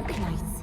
Arknights.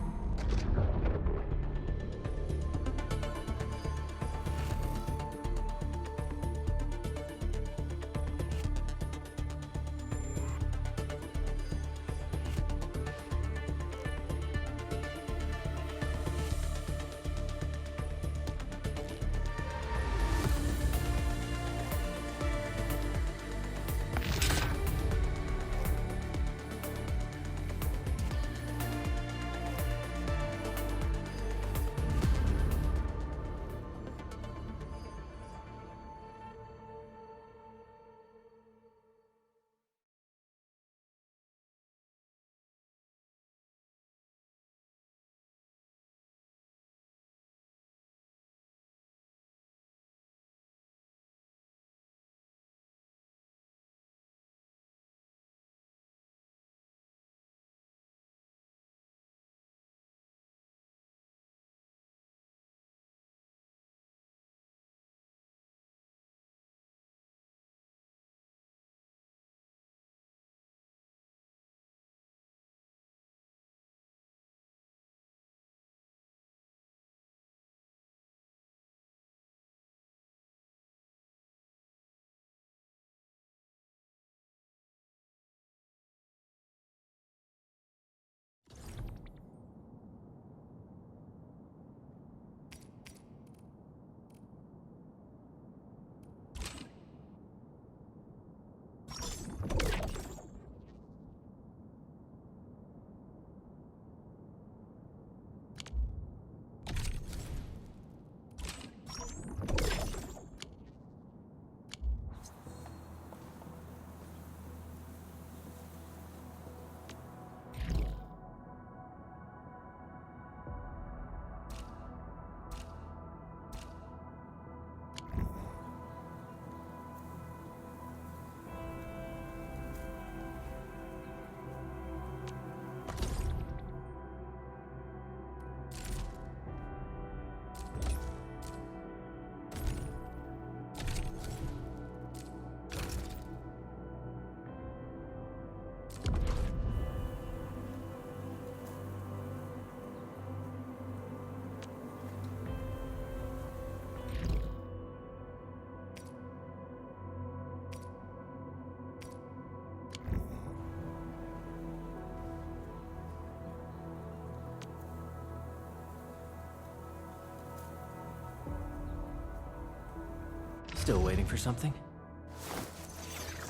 Still waiting for something?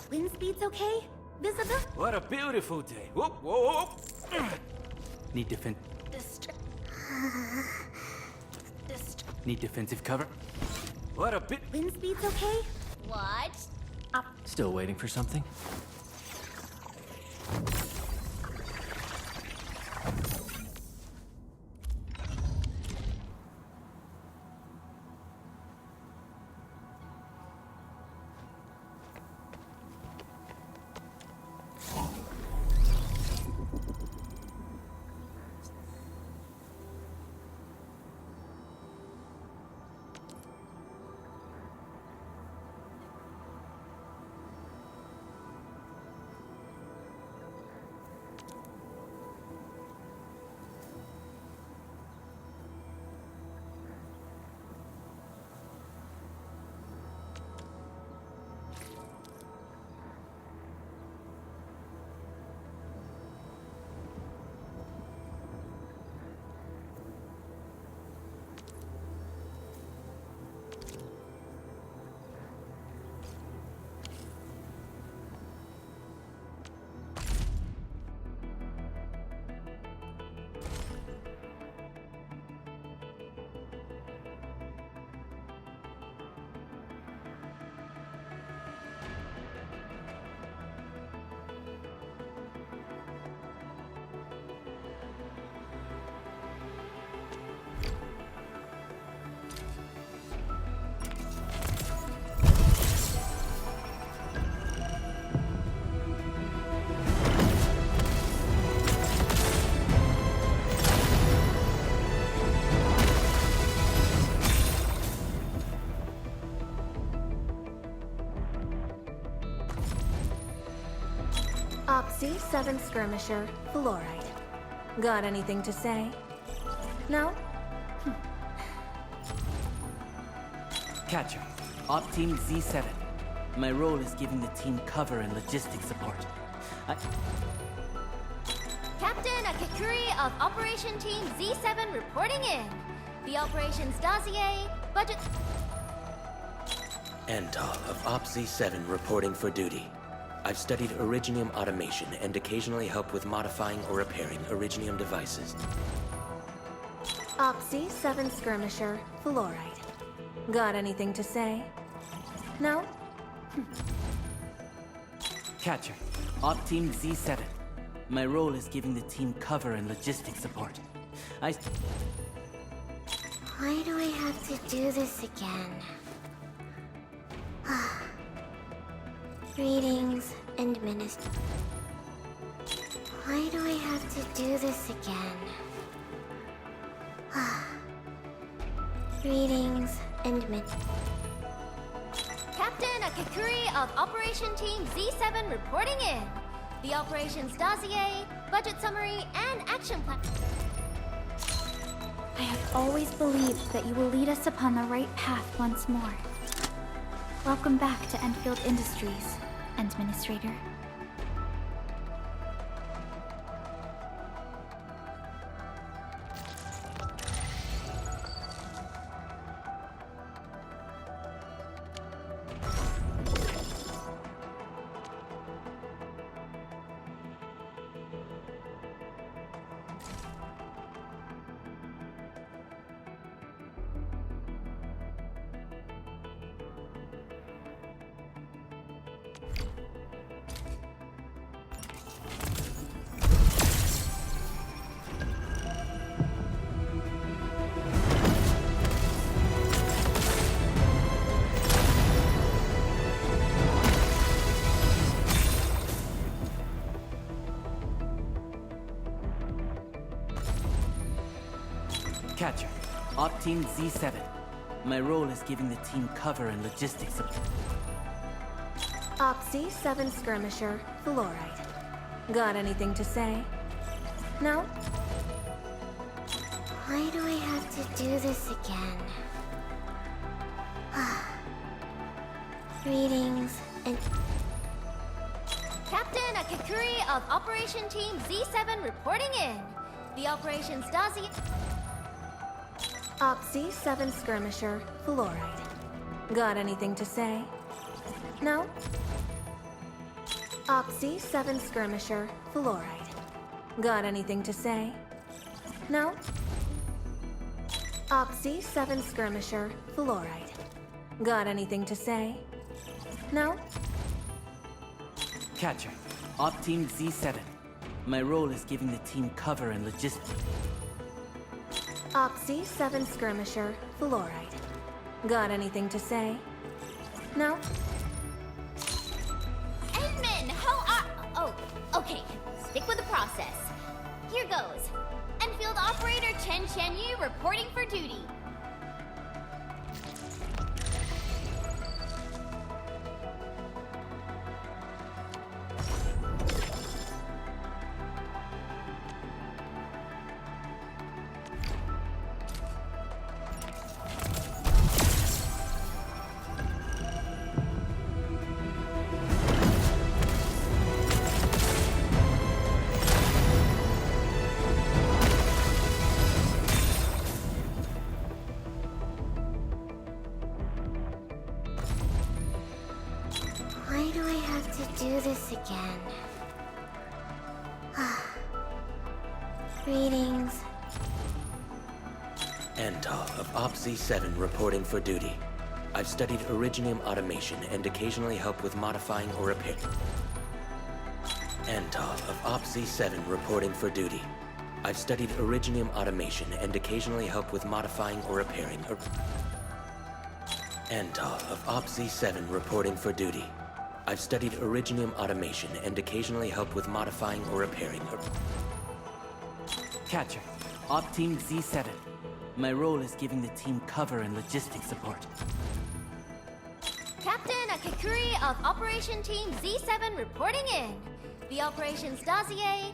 Wind speed's okay? Visible? What a beautiful day. Whoop, whoop, whoop. Need Need defensive cover. What a bit. Wind speed's okay? What? Up. Still waiting for something? Opsy, 7 Skirmisher, Fluorite. Got anything to say? No? Catcher, Op Team Z7. My role is giving the team cover and logistics support. Captain Akakuri of Operation Team Z7 reporting in. The operations dossier, budget... Antal of Op Z7 reporting for duty. I've studied Originium automation and occasionally help with modifying or repairing Originium devices. Opsy 7 Skirmisher, Fluoride. Got anything to say? No? Catcher, Op Team Z7. My role is giving the team cover and logistics support. Why do I have to do this again? Greetings and minister. Why do I have to do this again? Greetings and Captain Akakuri of Operation Team Z7 reporting in. The operations dossier, budget summary, and action plan. I have always believed that you will lead us upon the right path once more. Welcome back to Enfield Industries, Administrator. Catcher, Op Team Z7. My role is giving the team cover and logistics support. Opsy 7 Skirmisher, Fluoride. Got anything to say? No? Why do I have to do this again? Greetings and... Captain Akakuri of Operation Team Z7 reporting in. The operations dossier... Opsy 7 Skirmisher, Fluoride. Got anything to say? No? Opsy 7 Skirmisher, Fluoride. Got anything to say? No? Opsy 7 Skirmisher, Fluoride. Got anything to say? No? Catcher, Op Team Z7. My role is giving the team cover and logistics. Opsy 7 Skirmisher, Fluoride. Got anything to say? No? Edmund, how are... Oh, okay. Stick with the process. Here goes. Enfield Operator Chen Yu reporting for duty. Why do I have to do this again? Greetings. Antal of Op Z7 reporting for duty. I've studied Originium automation and occasionally help with modifying or repair. Antal of Op Z7 reporting for duty. I've studied Originium automation and occasionally help with modifying or repairing. Antal of Op Z7 reporting for duty. I've studied Originium automation and occasionally help with modifying or repairing. Catcher, Op Team Z7. My role is giving the team cover and logistics support. Captain Akakuri of Operation Team Z7 reporting in. The operations dossier...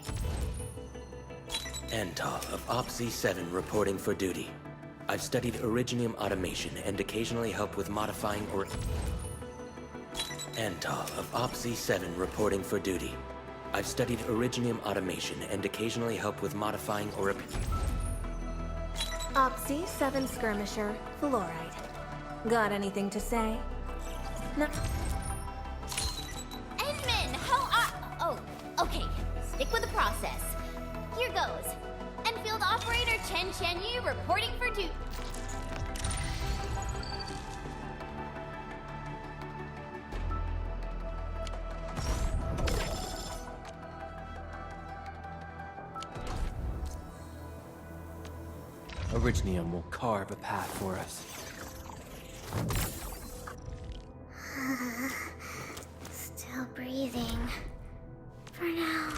Antal of Op Z7 reporting for duty. I've studied Originium automation and occasionally help with modifying or... Antal of Op Z7 reporting for duty. I've studied Originium automation and occasionally help with modifying or... Opsy 7 Skirmisher, Fluoride. Got anything to say? No. Endman, how Oh, okay. Stick with the process. Here goes. Enfield operator Chen Yu reporting for duty. Originium will carve a path for us. Still breathing. For now.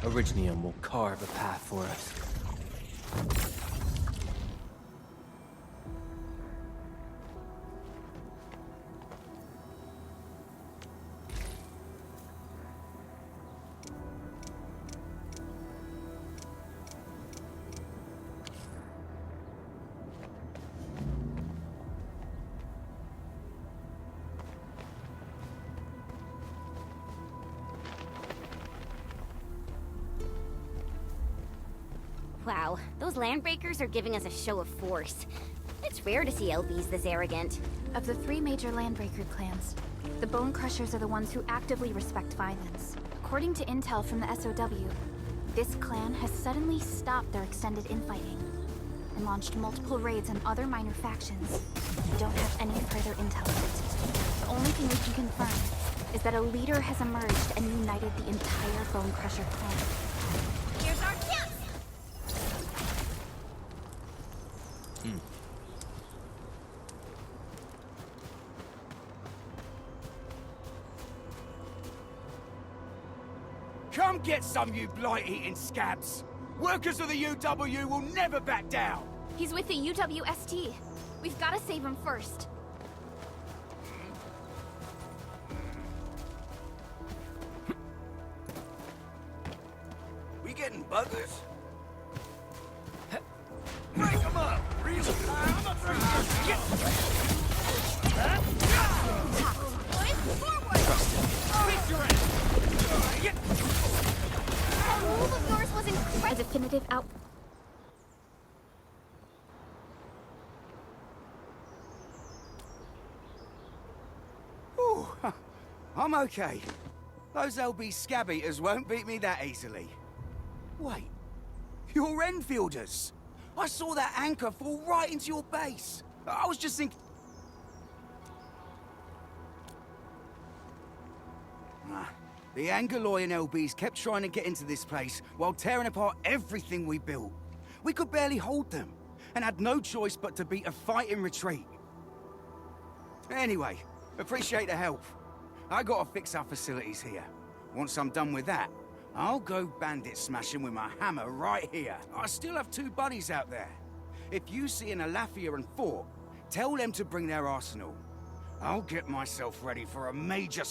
Originium will carve a path for us. Wow, those landbreakers are giving us a show of force. It's rare to see LBs this arrogant. Of the 3 major Landbreaker clans, the Bone Crushers are the ones who actively respect violence. According to intel from the SOW, this clan has suddenly stopped their extended infighting and launched multiple raids on other minor factions. We don't have any further intel yet. The only thing we can confirm is that a leader has emerged and united the entire Bone Crusher clan. Here's our chance! Come get some, you blight-eating scabs! Workers of the UW will never back down! He's with the UWST. We've got to save him first. We getting buggers? Break them up! Real time! That move of yours was A incredible! definitive out... Ooh, I'm okay. Those LB scab eaters won't beat me that easily. Wait, you're Enfielders! I saw that anchor fall right into your base. I was just thinking... The Angaloyan LBs kept trying to get into this place while tearing apart everything we built. We could barely hold them, and had no choice but to beat a fight in retreat. Anyway, appreciate the help. I gotta fix our facilities here. Once I'm done with that, I'll go bandit smashing with my hammer right here. I still have 2 buddies out there. If you see an Alafia and Fort, tell them to bring their arsenal. I'll get myself ready for a major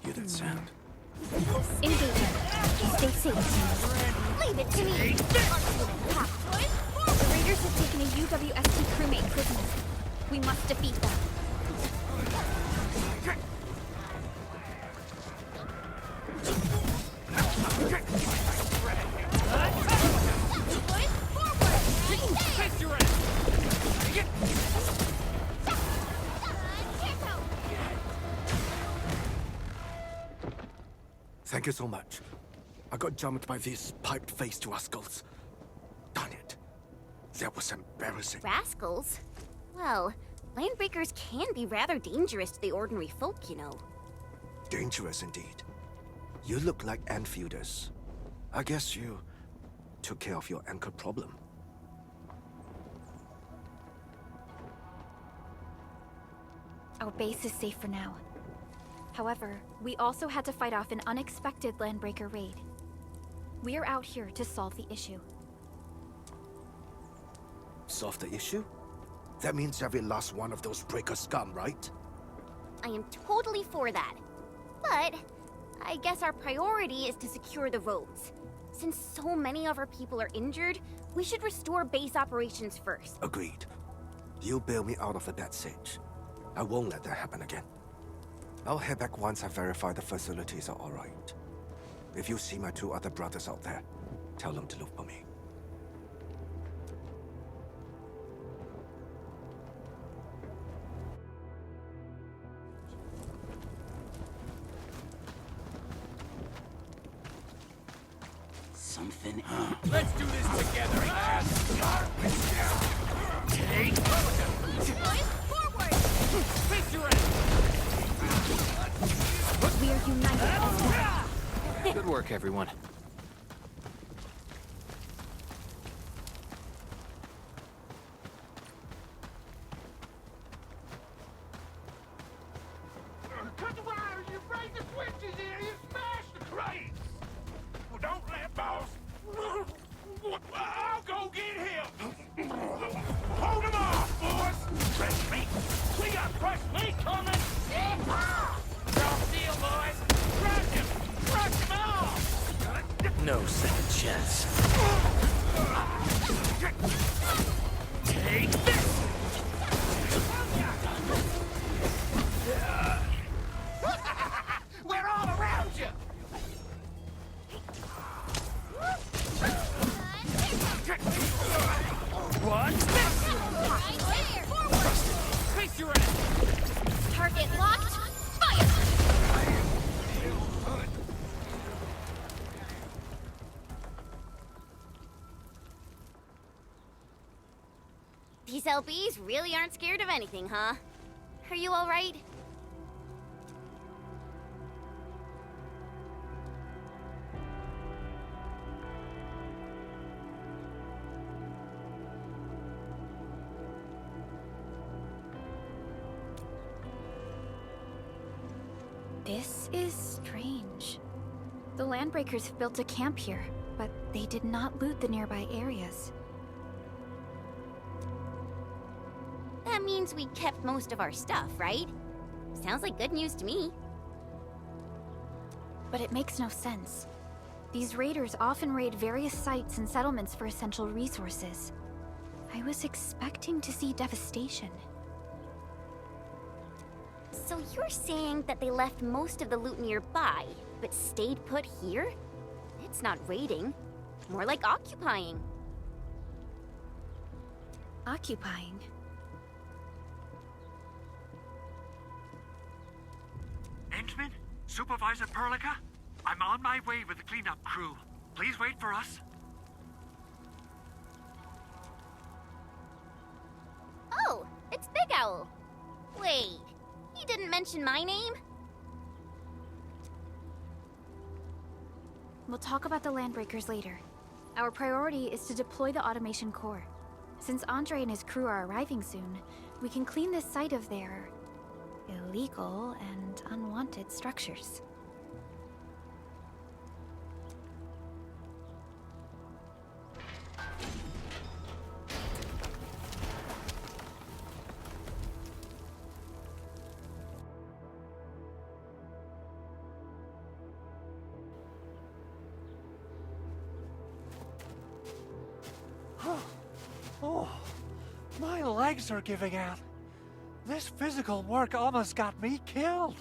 Hear that sound? Engaging. Stay safe. Leave it to me! The raiders have taken a UWST crewmate prisoner. We must defeat them. Thank you so much. I got jumped by these piped-faced rascals. Darn it. That was embarrassing. Rascals? Well, landbreakers can be rather dangerous to the ordinary folk, you know. Dangerous indeed. You look like Enfielders. I guess you took care of your anchor problem. Our base is safe for now. However, we also had to fight off an unexpected Landbreaker raid. We're out here to solve the issue. Solve the issue? That means every last one of those breaker scum, right? I am totally for that. But I guess our priority is to secure the roads. Since so many of our people are injured, we should restore base operations first. Agreed. You bail me out of a bad sitch. I won't let that happen again. I'll head back once I verify the facilities are all right. If you see my 2 other brothers out there, tell them to look for me. Something. Let's do this together, lads! Forward! Face your end! We are united as one. Good work, everyone. Cut the wires! You break the switches here! You smash the crates! Well, don't let boss! I'll go get him! Hold him off, boys! Fresh meat! We got fresh meat coming! Don't steal, boys! Crush him! Crush him! chance. Take this! We're all around you! What's this? Face your ass! Target locked. Fire! These LBs really aren't scared of anything, huh? Are you all right? This is strange. The Landbreakers have built a camp here, but they did not loot the nearby areas. That means we kept most of our stuff, right? Sounds like good news to me. But it makes no sense. These raiders often raid various sites and settlements for essential resources. I was expecting to see devastation. So you're saying that they left most of the loot nearby, but stayed put here? It's not raiding. More like occupying. Occupying? Endman? Supervisor Perlica? I'm on my way with the cleanup crew. Please wait for us. Oh, it's Big Owl. Wait, he didn't mention my name? We'll talk about the Landbreakers later. Our priority is to deploy the automation core. Since Andre and his crew are arriving soon, we can clean this site of their illegal and unwanted structures. Oh, my legs are giving out. This physical work almost got me killed.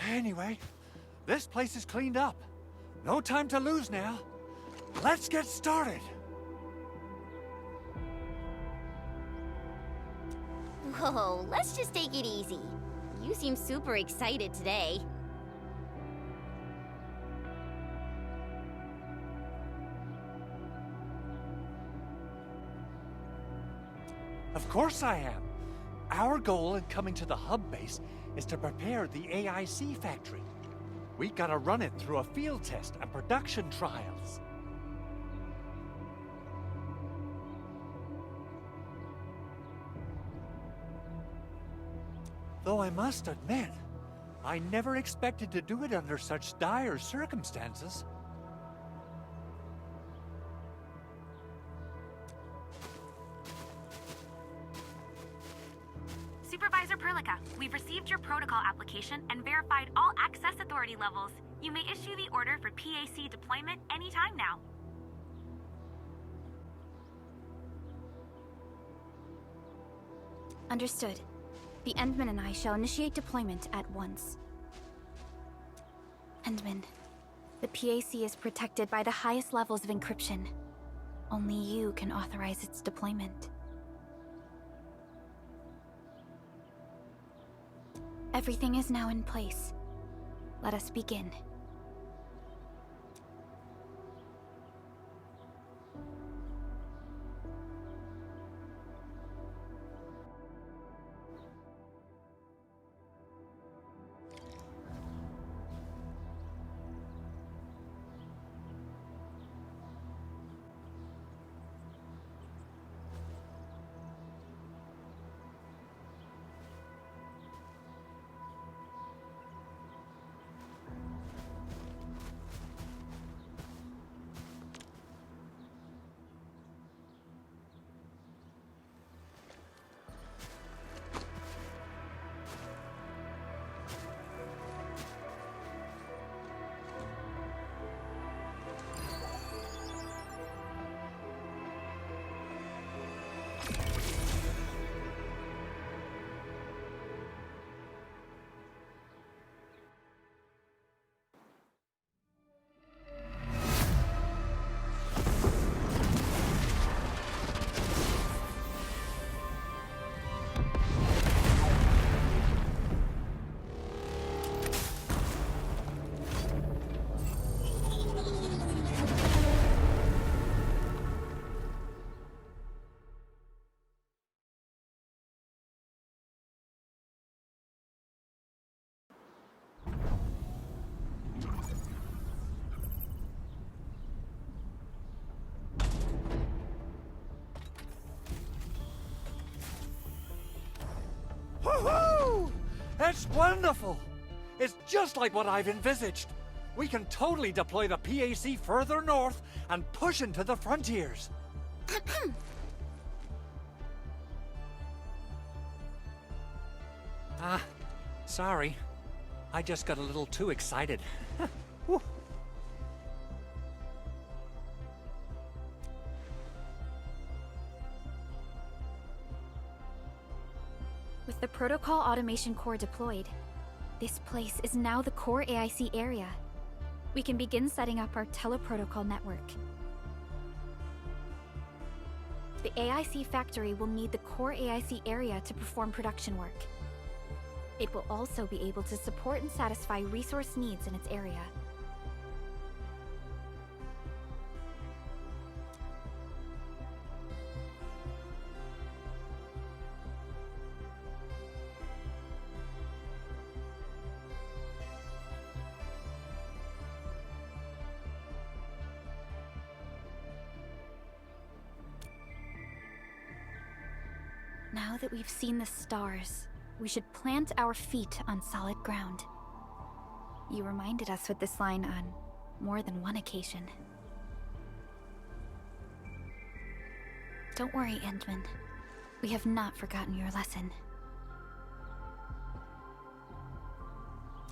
Anyway, this place is cleaned up. No time to lose now. Let's get started. Whoa, let's just take it easy. You seem super excited today. Of course I am. Our goal in coming to the hub base is to prepare the AIC factory. We gotta run it through a field test and production trials. Though I must admit, I never expected to do it under such dire circumstances. Supervisor Perlica, we've received your protocol application and verified all access authority levels. You may issue the order for PAC deployment anytime now. Understood. The Endman and I shall initiate deployment at once. Endman, the PAC is protected by the highest levels of encryption. Only you can authorize its deployment. Everything is now in place. Let us begin. That's wonderful! It's just like what I've envisaged. We can totally deploy the PAC further north and push into the frontiers. Sorry. I just got a little too excited. Whew. With the Protocol Automation Core deployed, this place is now the core AIC area. We can begin setting up our teleprotocol network. The AIC factory will need the core AIC area to perform production work. It will also be able to support and satisfy resource needs in its area. Now that we've seen the stars, we should plant our feet on solid ground. You reminded us with this line on more than one occasion. Don't worry, Endman. We have not forgotten your lesson.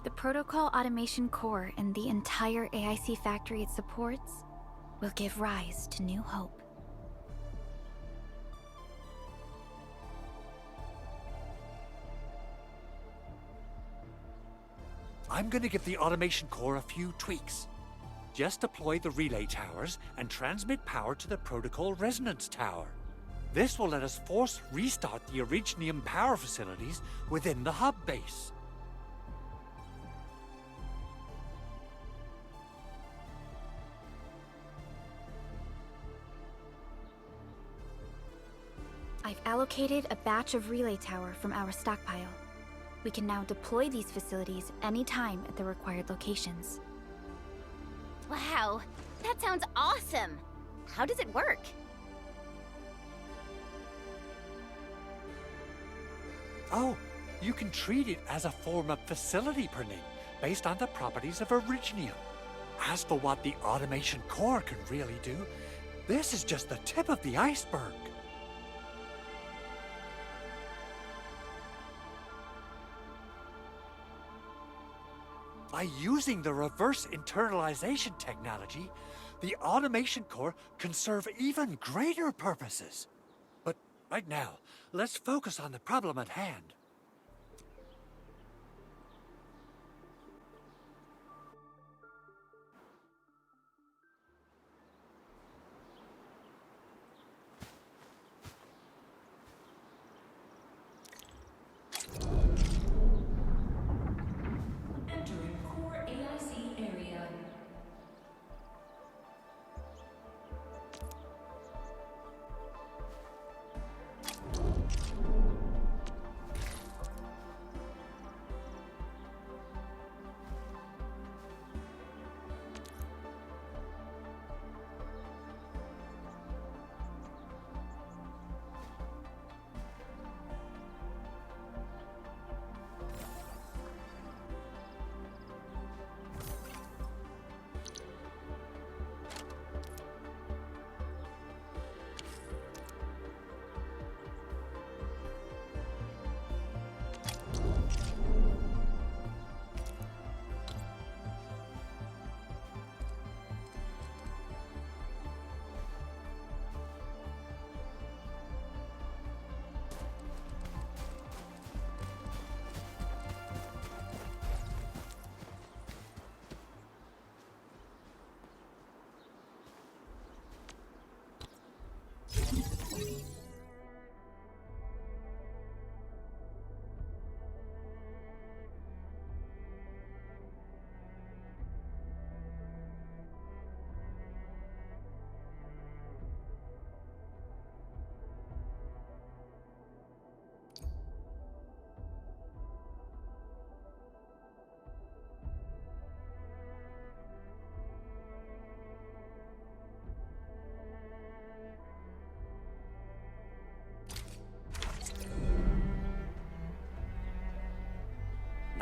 The Protocol Automation Core and the entire AIC factory it supports will give rise to new hope. I'm gonna give the automation core a few tweaks. Just deploy the relay towers and transmit power to the protocol resonance tower. This will let us force restart the Originium power facilities within the hub base. I've allocated a batch of relay tower from our stockpile. We can now deploy these facilities anytime at the required locations. Wow, that sounds awesome! How does it work? Oh, you can treat it as a form of facility permitting based on the properties of Originium. As for what the automation core can really do, this is just the tip of the iceberg. By using the reverse internalization technology, the automation core can serve even greater purposes. But right now, let's focus on the problem at hand.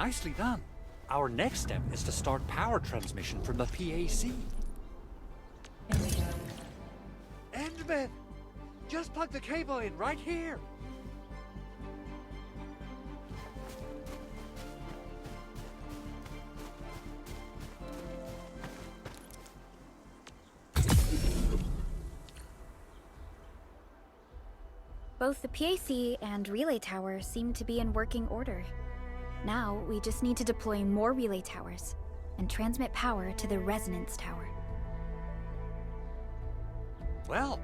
Nicely done. Our next step is to start power transmission from the PAC. Endman! Just plug the cable in right here. Both the PAC and relay tower seem to be in working order. Now, we just need to deploy more relay towers and transmit power to the resonance tower. Well,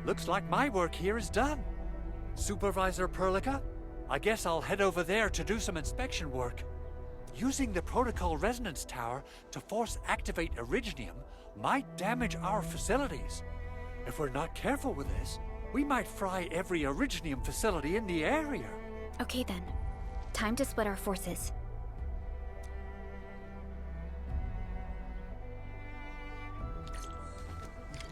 looks like my work here is done. Supervisor Perlica, I guess I'll head over there to do some inspection work. Using the protocol resonance tower to force activate Originium might damage our facilities. If we're not careful with this, we might fry every Originium facility in the area. Okay then. Time to split our forces.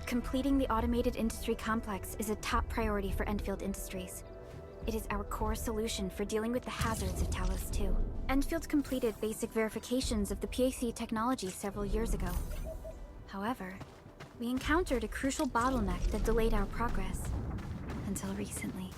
Completing the automated industry complex is a top priority for Endfield Industries. It is our core solution for dealing with the hazards of Talos 2. Endfield completed basic verifications of the PAC technology several years ago. However, we encountered a crucial bottleneck that delayed our progress. Until recently.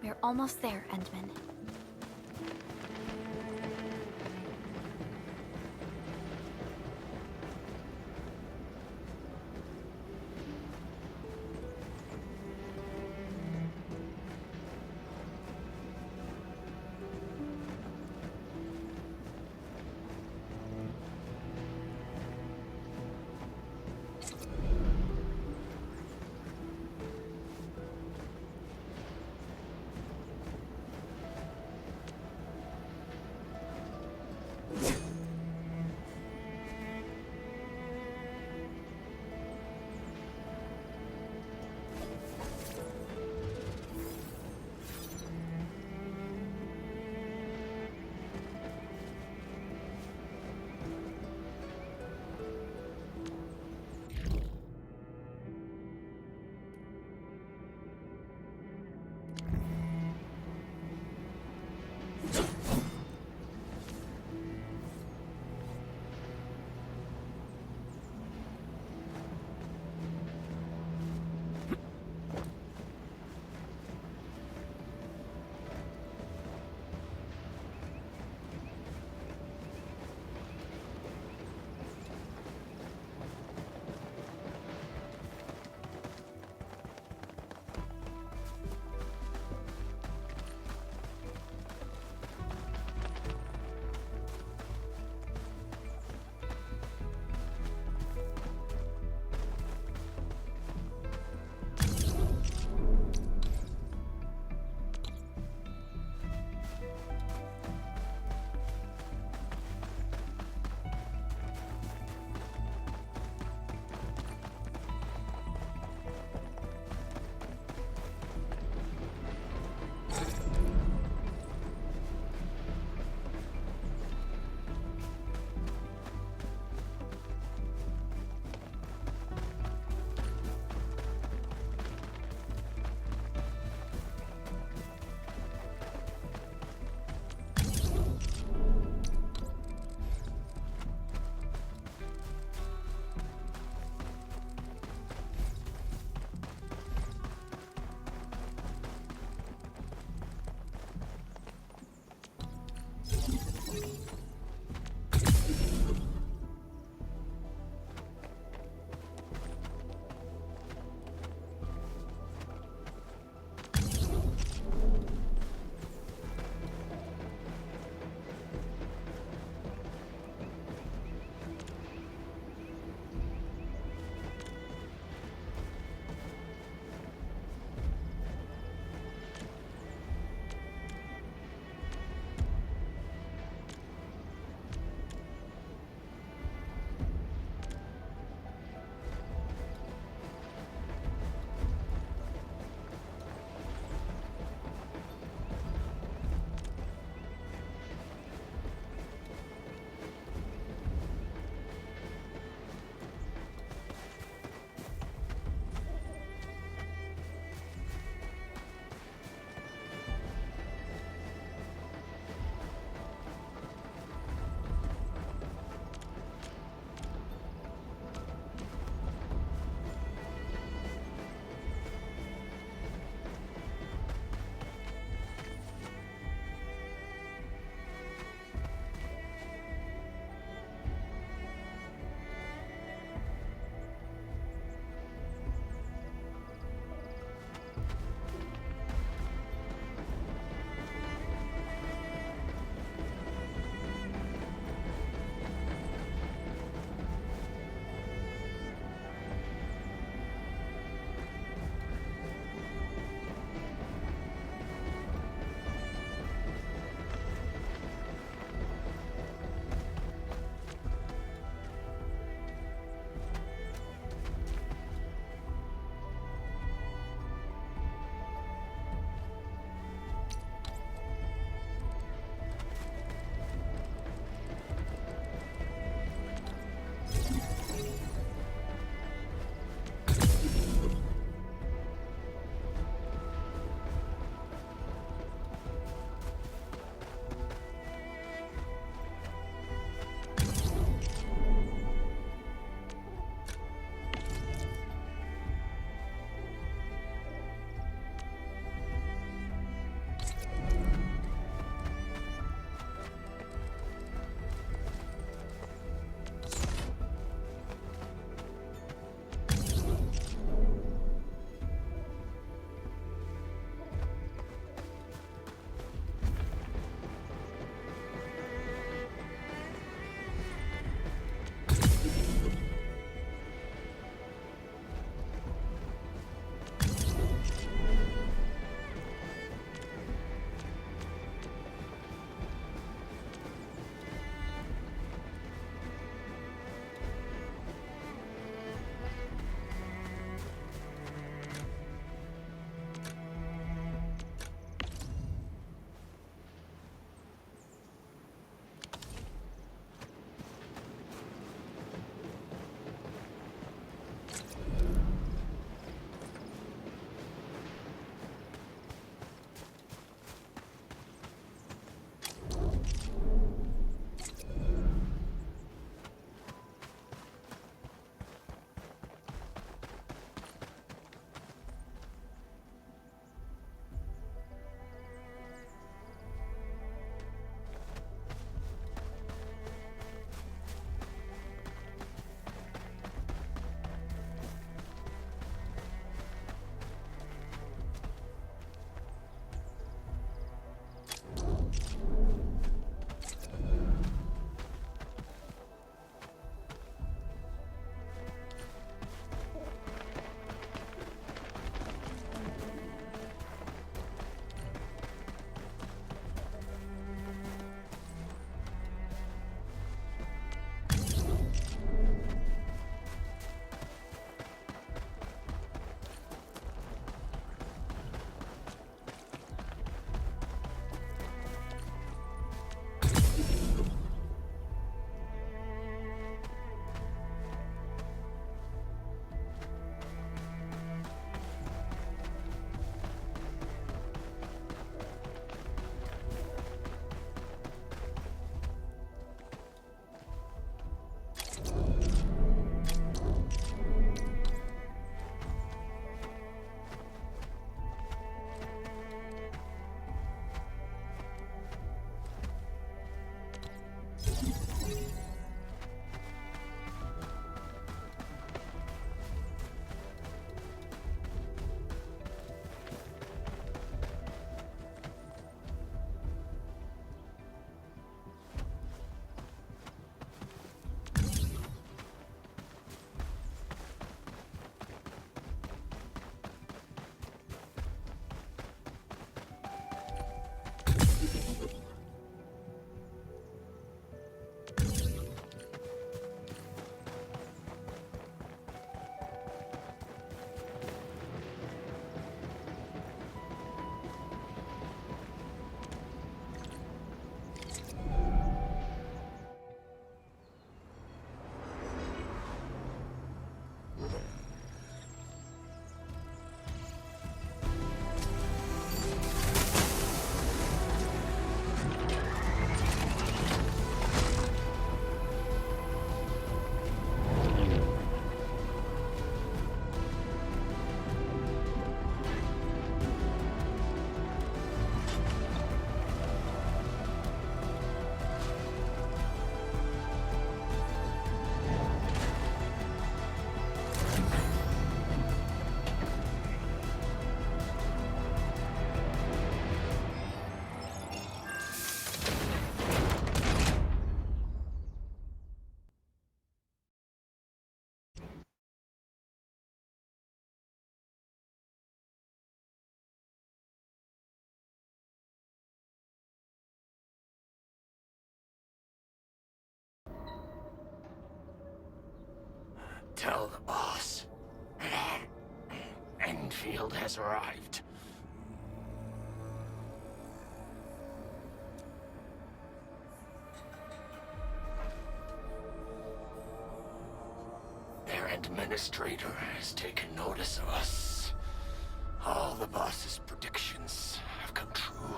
We're almost there, Endman. Tell the boss. Enfield has arrived. Their administrator has taken notice of us. All the boss's predictions have come true.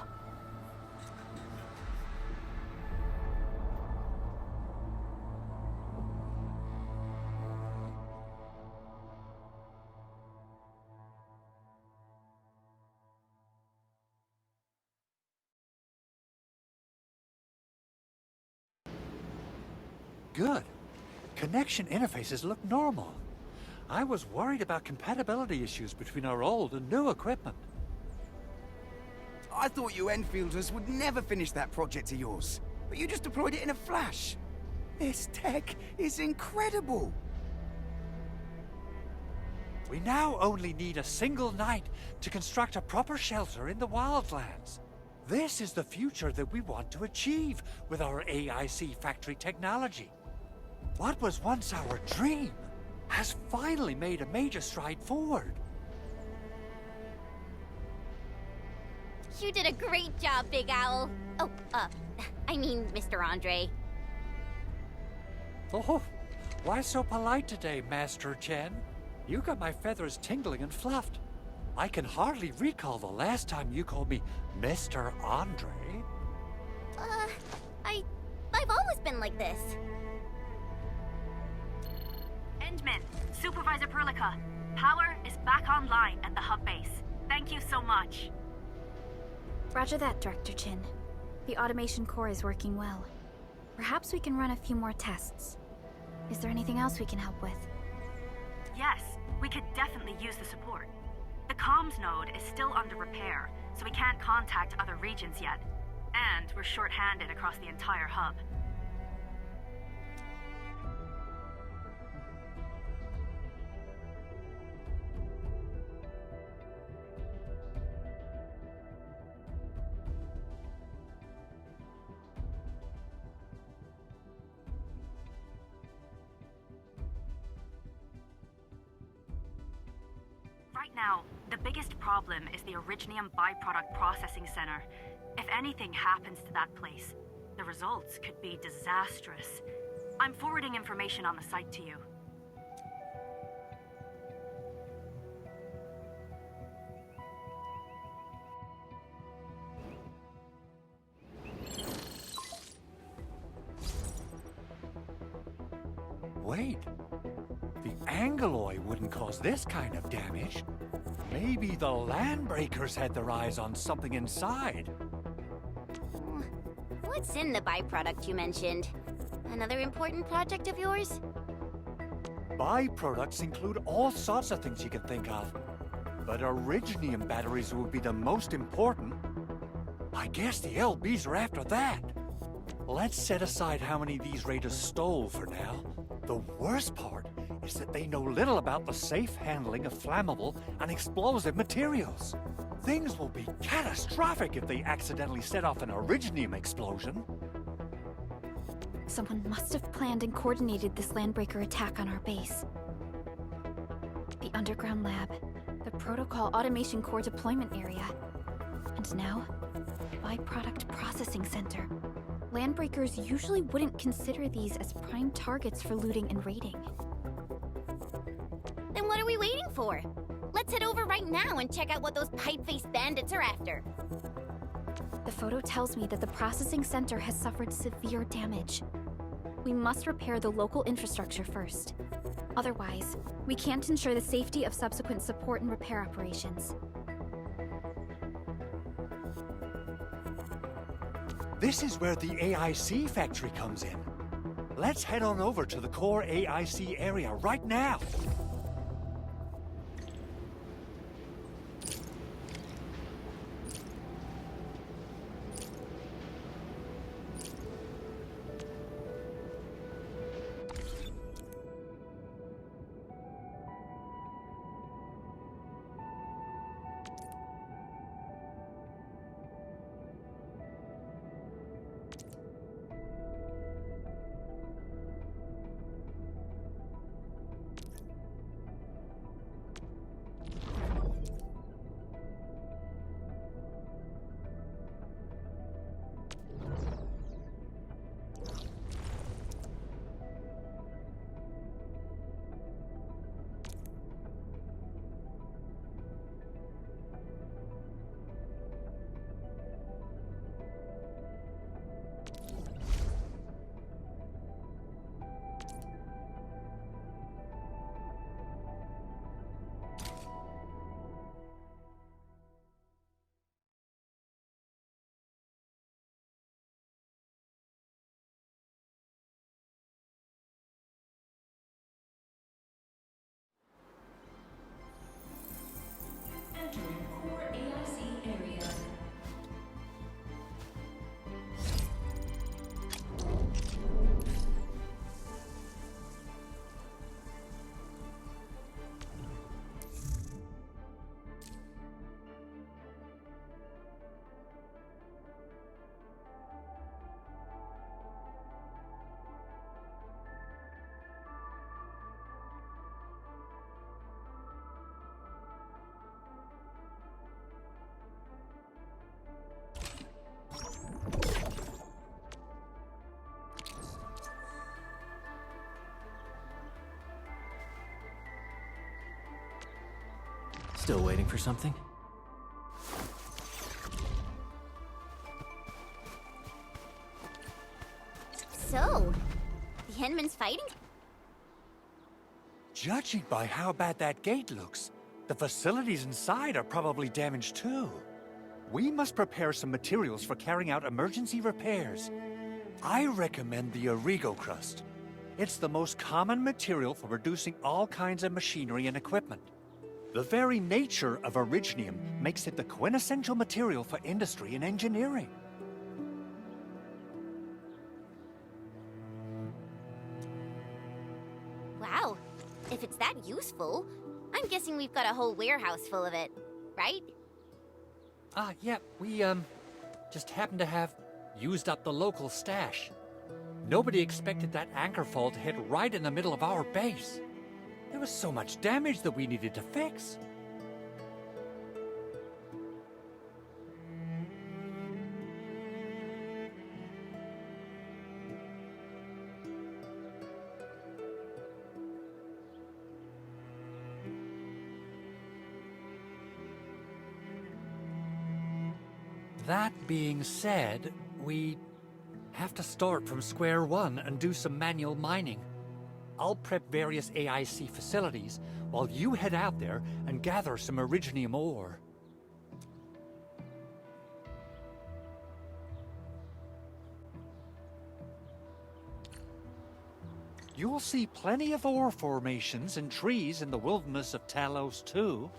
Good. Connection interfaces look normal. I was worried about compatibility issues between our old and new equipment. I thought you Enfielders would never finish that project of yours, but you just deployed it in a flash. This tech is incredible. We now only need a single night to construct a proper shelter in the wildlands. This is the future that we want to achieve with our AIC factory technology. What was once our dream has finally made a major stride forward. You did a great job, Big Owl. Oh, I mean, Mr. Andre. Oh, why so polite today, Master Chen? You got my feathers tingling and fluffed. I can hardly recall the last time you called me Mr. Andre. I've always been like this. Endman, Supervisor Perlica, power is back online at the hub base. Thank you so much. Roger that, Director Chin. The automation core is working well. Perhaps we can run a few more tests. Is there anything else we can help with? Yes, we could definitely use the support. The comms node is still under repair, so we can't contact other regions yet. And we're short-handed across the entire hub. Right now, the biggest problem is the Originium byproduct processing center. If anything happens to that place, the results could be disastrous. I'm forwarding information on the site to you. Wait. The Angeloy wouldn't cause this kind of damage. Maybe the Landbreakers had their eyes on something inside. What's in the byproduct you mentioned? Another important project of yours? Byproducts include all sorts of things you can think of. But Originium batteries would be the most important. I guess the LBs are after that. Let's set aside how many these raiders stole for now. The worst part is that they know little about the safe handling of flammable and explosive materials. Things will be catastrophic if they accidentally set off an Originium explosion. Someone must have planned and coordinated this Landbreaker attack on our base. The underground lab, the protocol automation core deployment area, and now, byproduct processing center. Landbreakers usually wouldn't consider these as prime targets for looting and raiding. Then what are we waiting for? Let's head over right now and check out what those pipe-faced bandits are after. The photo tells me that the processing center has suffered severe damage. We must repair the local infrastructure first. Otherwise, we can't ensure the safety of subsequent support and repair operations. This is where the AIC factory comes in. Let's head on over to the core AIC area right now. Still waiting for something? So, the Endman's fighting? Judging by how bad that gate looks, the facilities inside are probably damaged too. We must prepare some materials for carrying out emergency repairs. I recommend the Origo crust. It's the most common material for producing all kinds of machinery and equipment. The very nature of originium makes it the quintessential material for industry and engineering. Wow, if it's that useful, I'm guessing we've got a whole warehouse full of it, right? Yeah, we, just happen to have used up the local stash. Nobody expected that anchor fall to hit right in the middle of our base. There was so much damage that we needed to fix. That being said, we have to start from square one and do some manual mining. I'll prep various AIC facilities while you head out there and gather some originium ore. You'll see plenty of ore formations and trees in the wilderness of Talos too.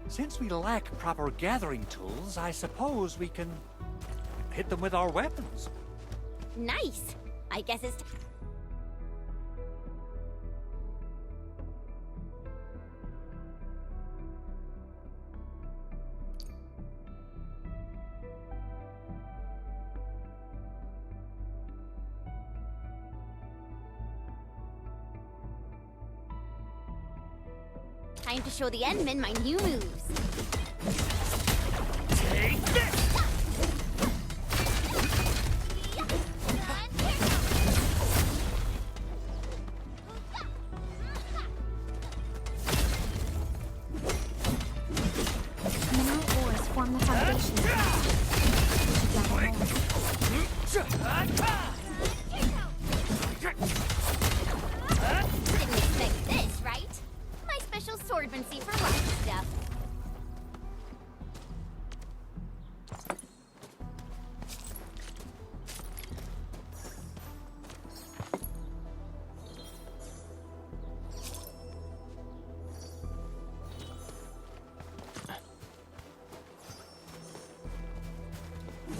Since we lack proper gathering tools, I suppose we can hit them with our weapons. Nice! I guess it's... time to show the Endmen my new moves. Take this! Mineral ores form the foundation of Didn't expect this, right? My special swordmancy for life stuff.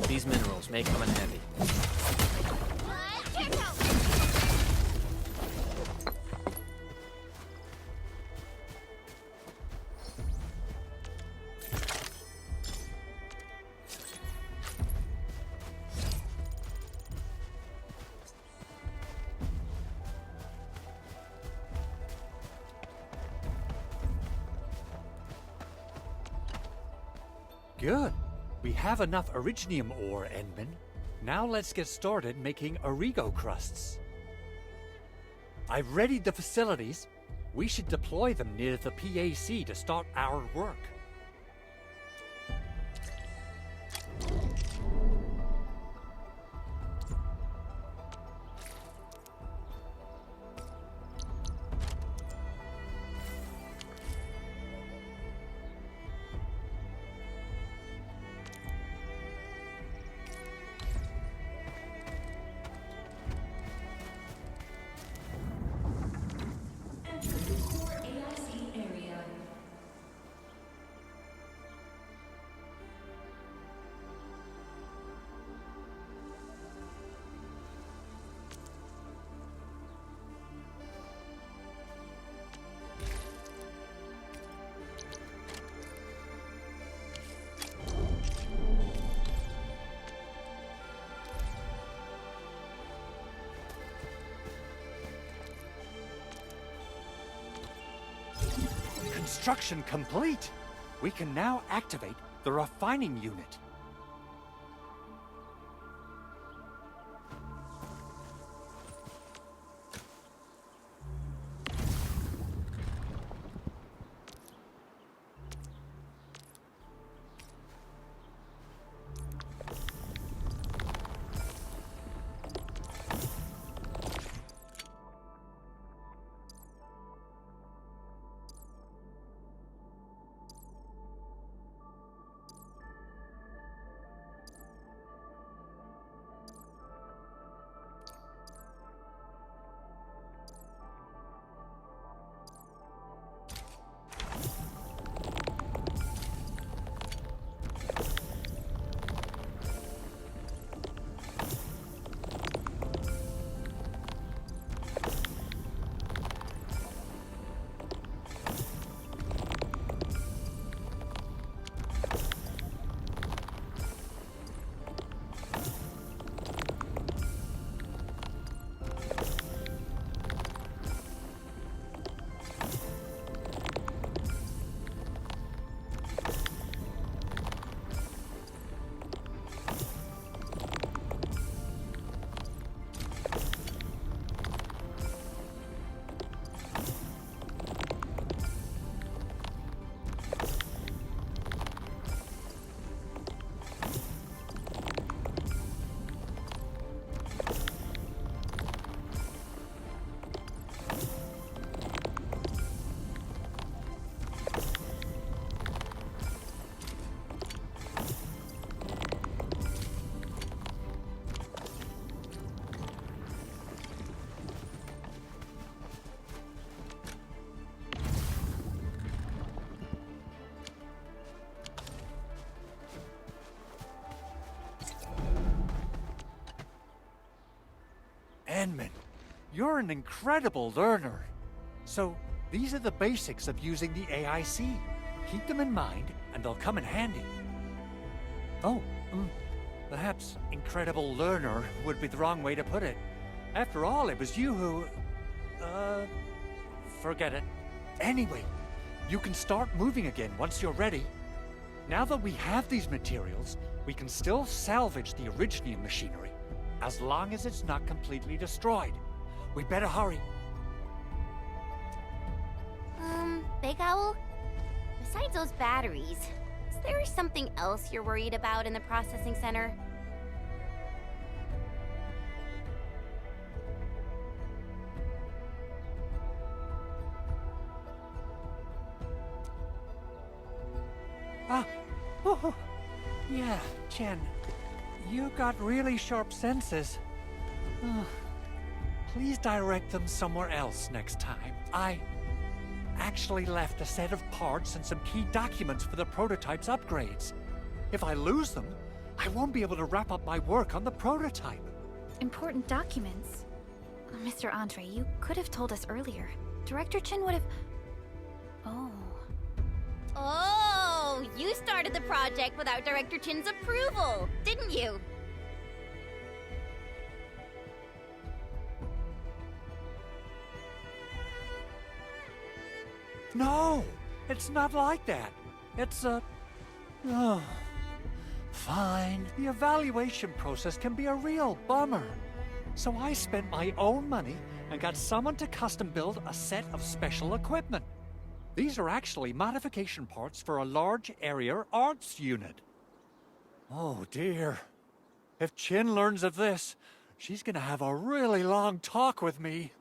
These minerals may come in handy. Good. We have enough originium ore, Endman. Now let's get started making Origo crusts. I've readied the facilities. We should deploy them near the PAC to start our work. Construction complete. We can now activate the refining unit. Endman, you're an incredible learner. So, these are the basics of using the AIC. Keep them in mind, and they'll come in handy. Oh, perhaps incredible learner would be the wrong way to put it. After all, it was you who... forget it. Anyway, you can start moving again once you're ready. Now that we have these materials, we can still salvage the Originium machinery, as long as it's not completely destroyed. We better hurry. Big Owl? Besides those batteries, is there something else you're worried about in the processing center? Yeah, Chen. You got really sharp senses. Please direct them somewhere else next time. I actually left a set of parts and some key documents for the prototype's upgrades. If I lose them, I won't be able to wrap up my work on the prototype. Important documents? Mr. Andre, you could have told us earlier. Director Chin would have... Oh, you started the project without Director Chin's approval, didn't you? No, it's not like that. It's fine. The evaluation process can be a real bummer. So I spent my own money and got someone to custom build a set of special equipment. These are actually modification parts for a large area arts unit. Oh dear. If Chin learns of this, she's gonna have a really long talk with me.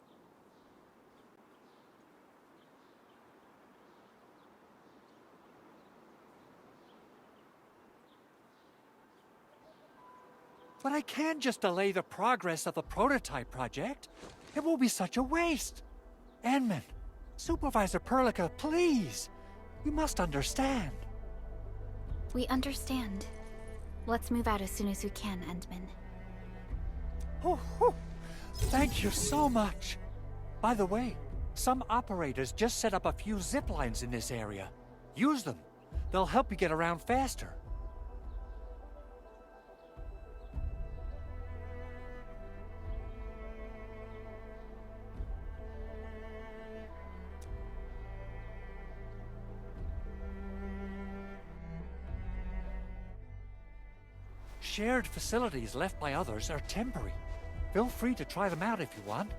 But I can't just delay the progress of the prototype project. It will be such a waste. Endman, Supervisor Perlica, please. You must understand. We understand. Let's move out as soon as we can, Endman. Thank you so much. By the way, some operators just set up a few zip lines in this area. Use them. They'll help you get around faster. Shared facilities left by others are temporary. Feel free to try them out if you want.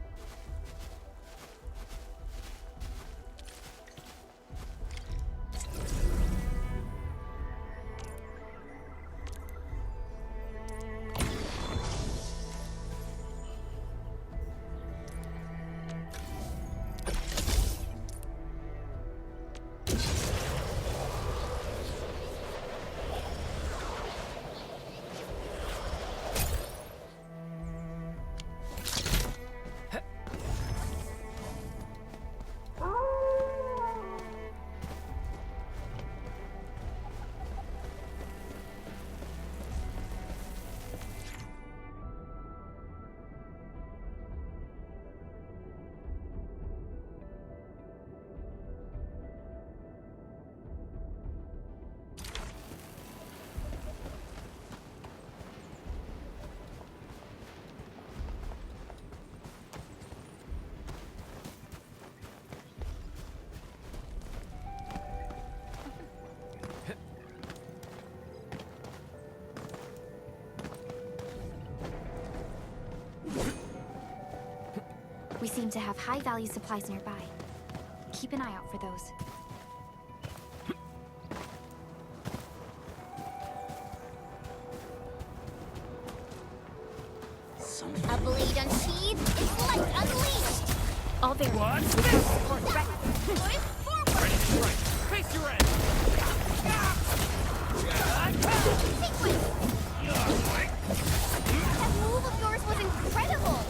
We seem to have high-value supplies nearby. Keep an eye out for those. A blade unsheathed is light unleashed! All there. What? Push forward! Face your end! Sequence! That move of yours was incredible!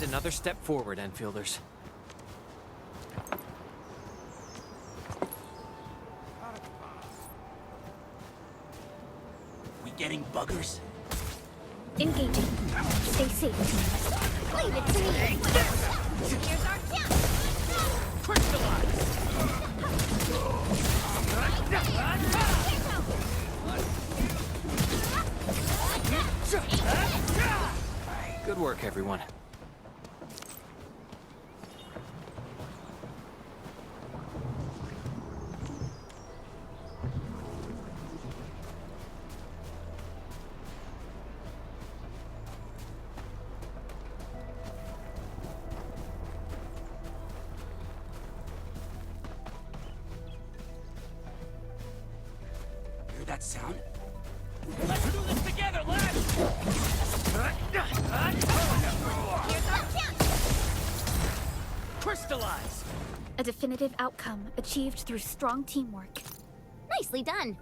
another step forward, Enfielders. We getting buggers? Engaging. Stay safe. Leave it to me! Here's our chance! Good work, everyone. Hear that sound? Let's do this together, lads! Here's our chance! Crystallize! A definitive outcome achieved through strong teamwork. Nicely done.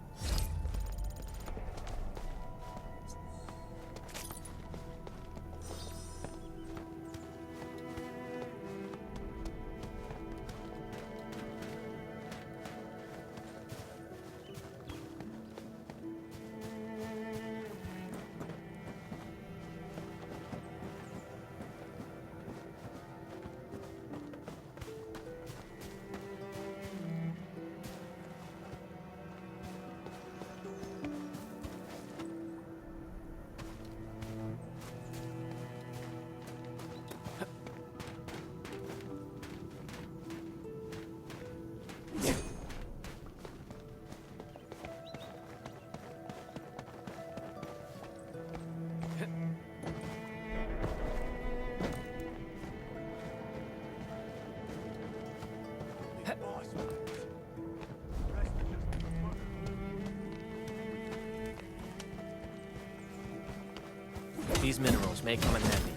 These minerals may come in handy.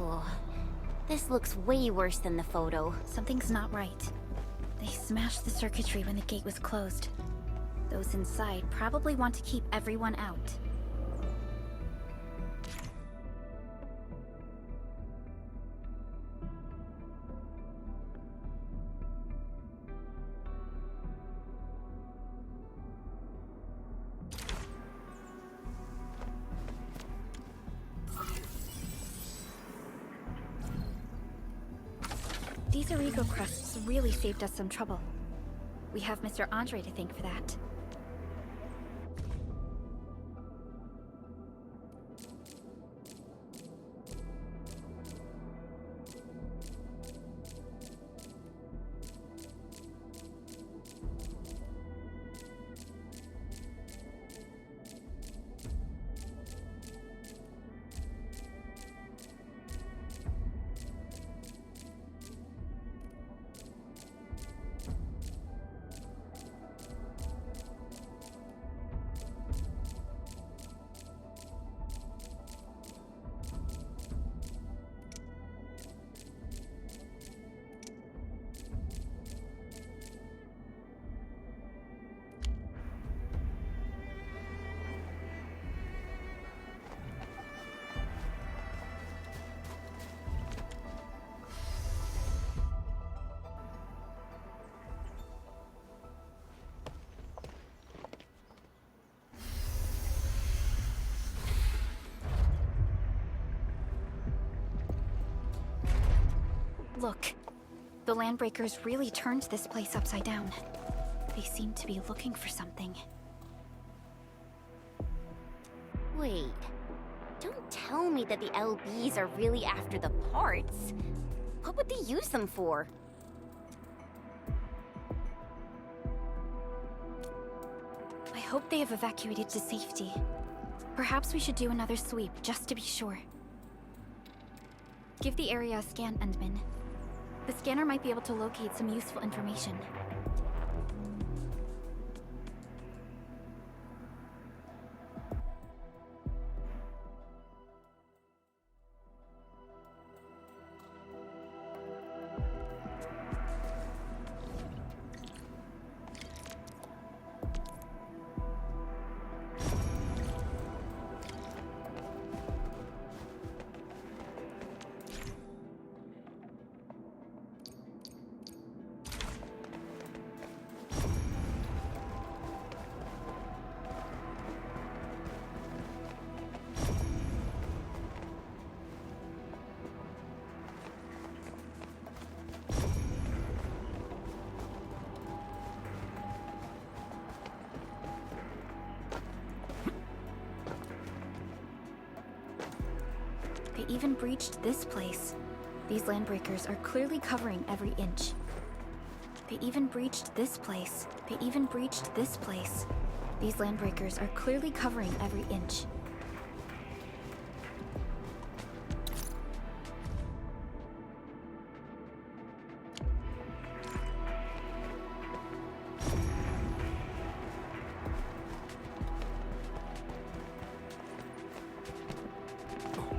Oh, this looks way worse than the photo. Something's not right. They smashed the circuitry when the gate was closed. Those inside probably want to keep everyone out. These Origo crusts really saved us some trouble. We have Mr. Andre to thank for that. Look, the Landbreakers really turned this place upside down. They seem to be looking for something. Wait, don't tell me that the LBs are really after the parts. What would they use them for? I hope they have evacuated to safety. Perhaps we should do another sweep, just to be sure. Give the area a scan, Endman. The scanner might be able to locate some useful information. They even breached this place. These Landbreakers are clearly covering every inch. They even breached this place. They even breached this place. These Landbreakers are clearly covering every inch.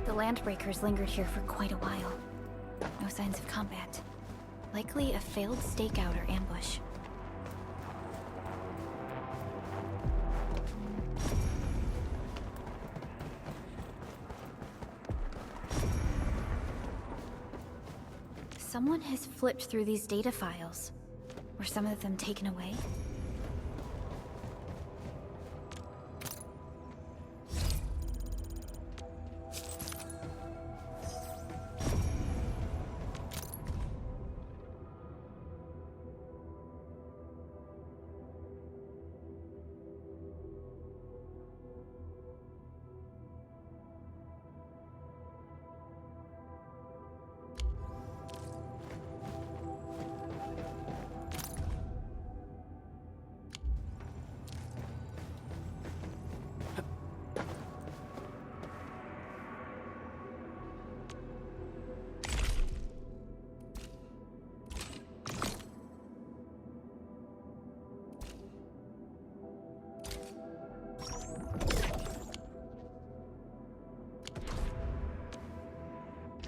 The Landbreakers lingered here for quite a while. No signs of combat. Likely a failed stakeout or ambush. Someone has flipped through these data files. Were some of them taken away?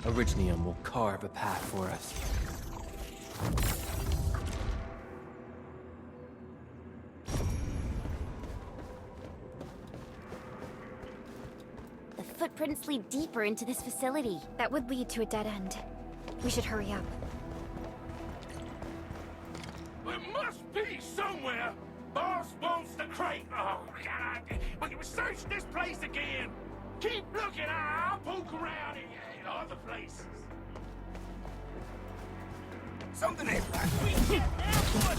Originium will carve a path for us. The footprints lead deeper into this facility. That would lead to a dead end. We should hurry up. There must be somewhere. Boss wants the crate. Oh, God. We can search this place again. Keep looking. I'll poke around in other places. Something ain't right. We get that one.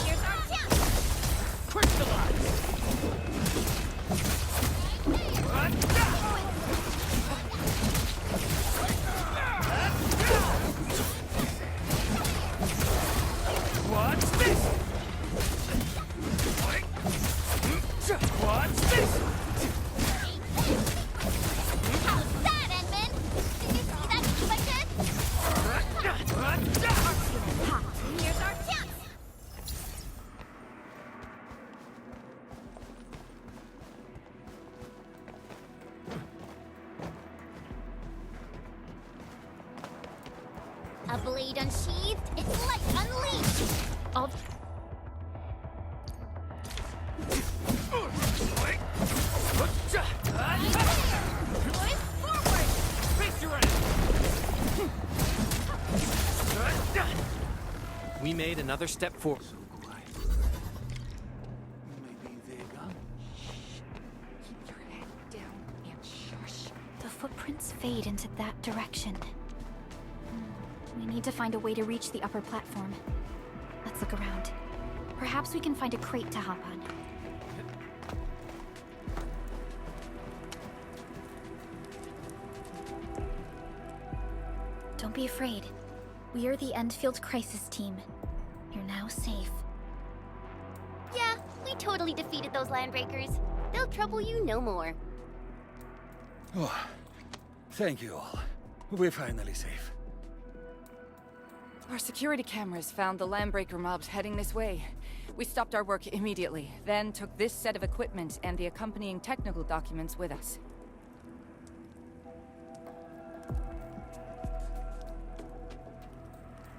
Here's our chance! Crystallize. What's this? What's this? How's that, Edmund? Did you see that expected? Here's our chance! A blade unsheathed, its light unleashed! I'll... Boys, forward! We made another step forward. The footprints lights fade into that direction. We need to find a way to reach the upper platform. Let's look around. Perhaps we can find a crate to hop on. Don't be afraid. We are the Endfield Crisis Team. You're now safe. Yeah, we totally defeated those landbreakers. They'll trouble you no more. Oh, thank you all. We're finally safe. Our security cameras found the landbreaker mobs heading this way. We stopped our work immediately, then took this set of equipment and the accompanying technical documents with us.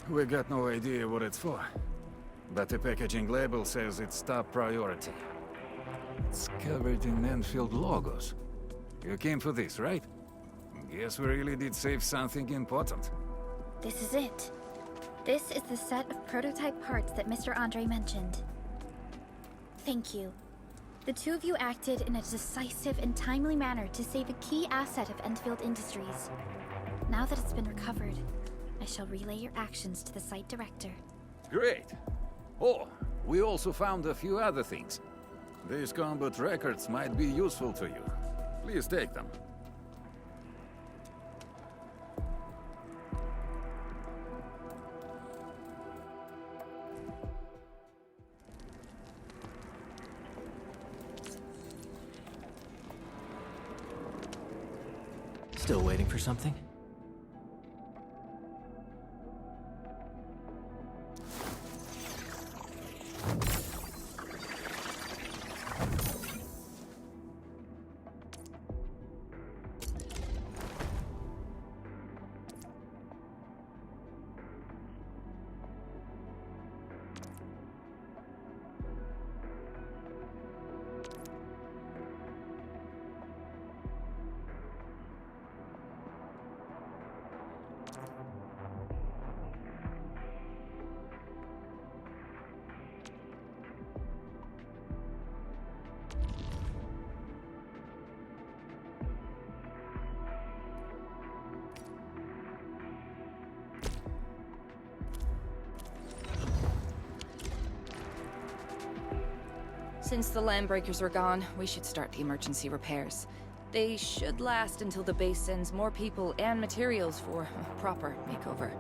We got no idea what it's for, but the packaging label says it's top priority. It's covered in Enfield logos. You came for this, right? Guess we really did save something important. This is it. This is the set of prototype parts that Mr. Andre mentioned. Thank you. The two of you acted in a decisive and timely manner to save a key asset of Enfield Industries. Now that it's been recovered, I shall relay your actions to the site director. Great. Oh, we also found a few other things. These combat records might be useful to you. Please take them. Still waiting for something? Since the landbreakers were gone, we should start the emergency repairs. They should last until the base sends more people and materials for a proper makeover.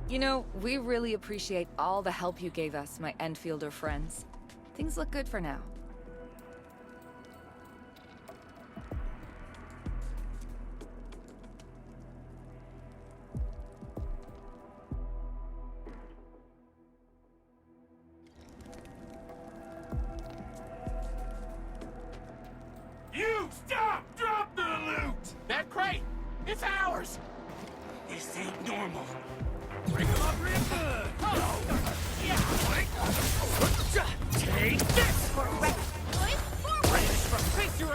You know, we really appreciate all the help you gave us, my Enfielder friends. Things look good for now. You stop! Drop the loot! That crate! It's ours! This ain't normal. Break them up real good! Oh! Yeah! Take this! Forward! Face your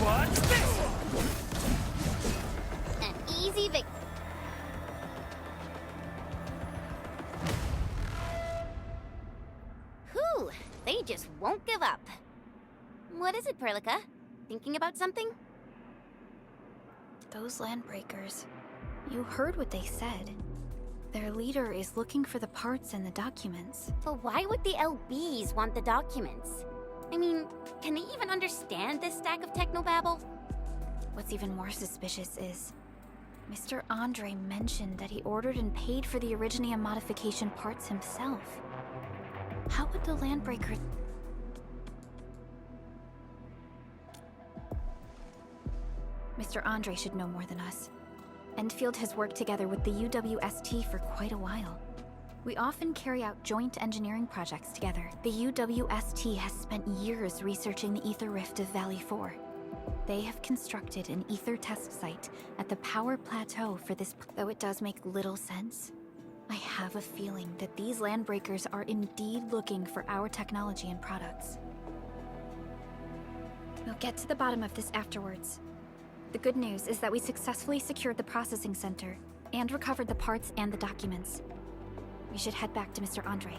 What's this? An easy victory. Whew, they just won't give up. What is it, Perlica? Thinking about something? Those landbreakers. You heard what they said. Their leader is looking for the parts and the documents. But why would the LBs want the documents? I mean, can they even understand this stack of technobabble? What's even more suspicious is Mr. Andre mentioned that he ordered and paid for the Originium modification parts himself. How would the landbreaker... Mr. Andre should know more than us. Enfield has worked together with the UWST for quite a while. We often carry out joint engineering projects together. The UWST has spent years researching the Ether Rift of Valley 4. They have constructed an Ether test site at the Power Plateau for this, though it does make little sense. I have a feeling that these landbreakers are indeed looking for our technology and products. We'll get to the bottom of this afterwards. The good news is that we successfully secured the processing center and recovered the parts and the documents. We should head back to Mr. Andre.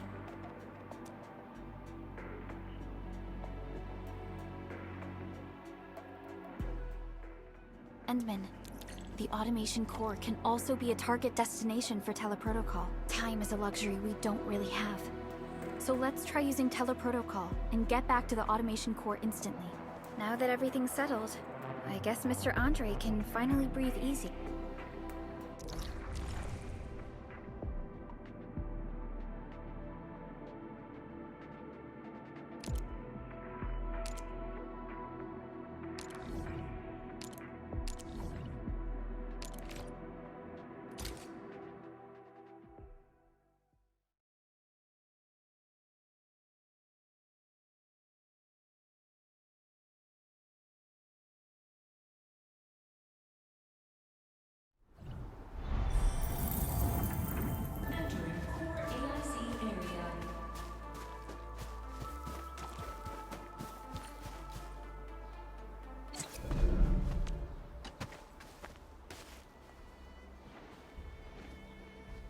Endman, the automation core can also be a target destination for teleprotocol. Time is a luxury we don't really have. So let's try using teleprotocol and get back to the automation core instantly. Now that everything's settled, I guess Mr. Andre can finally breathe easy.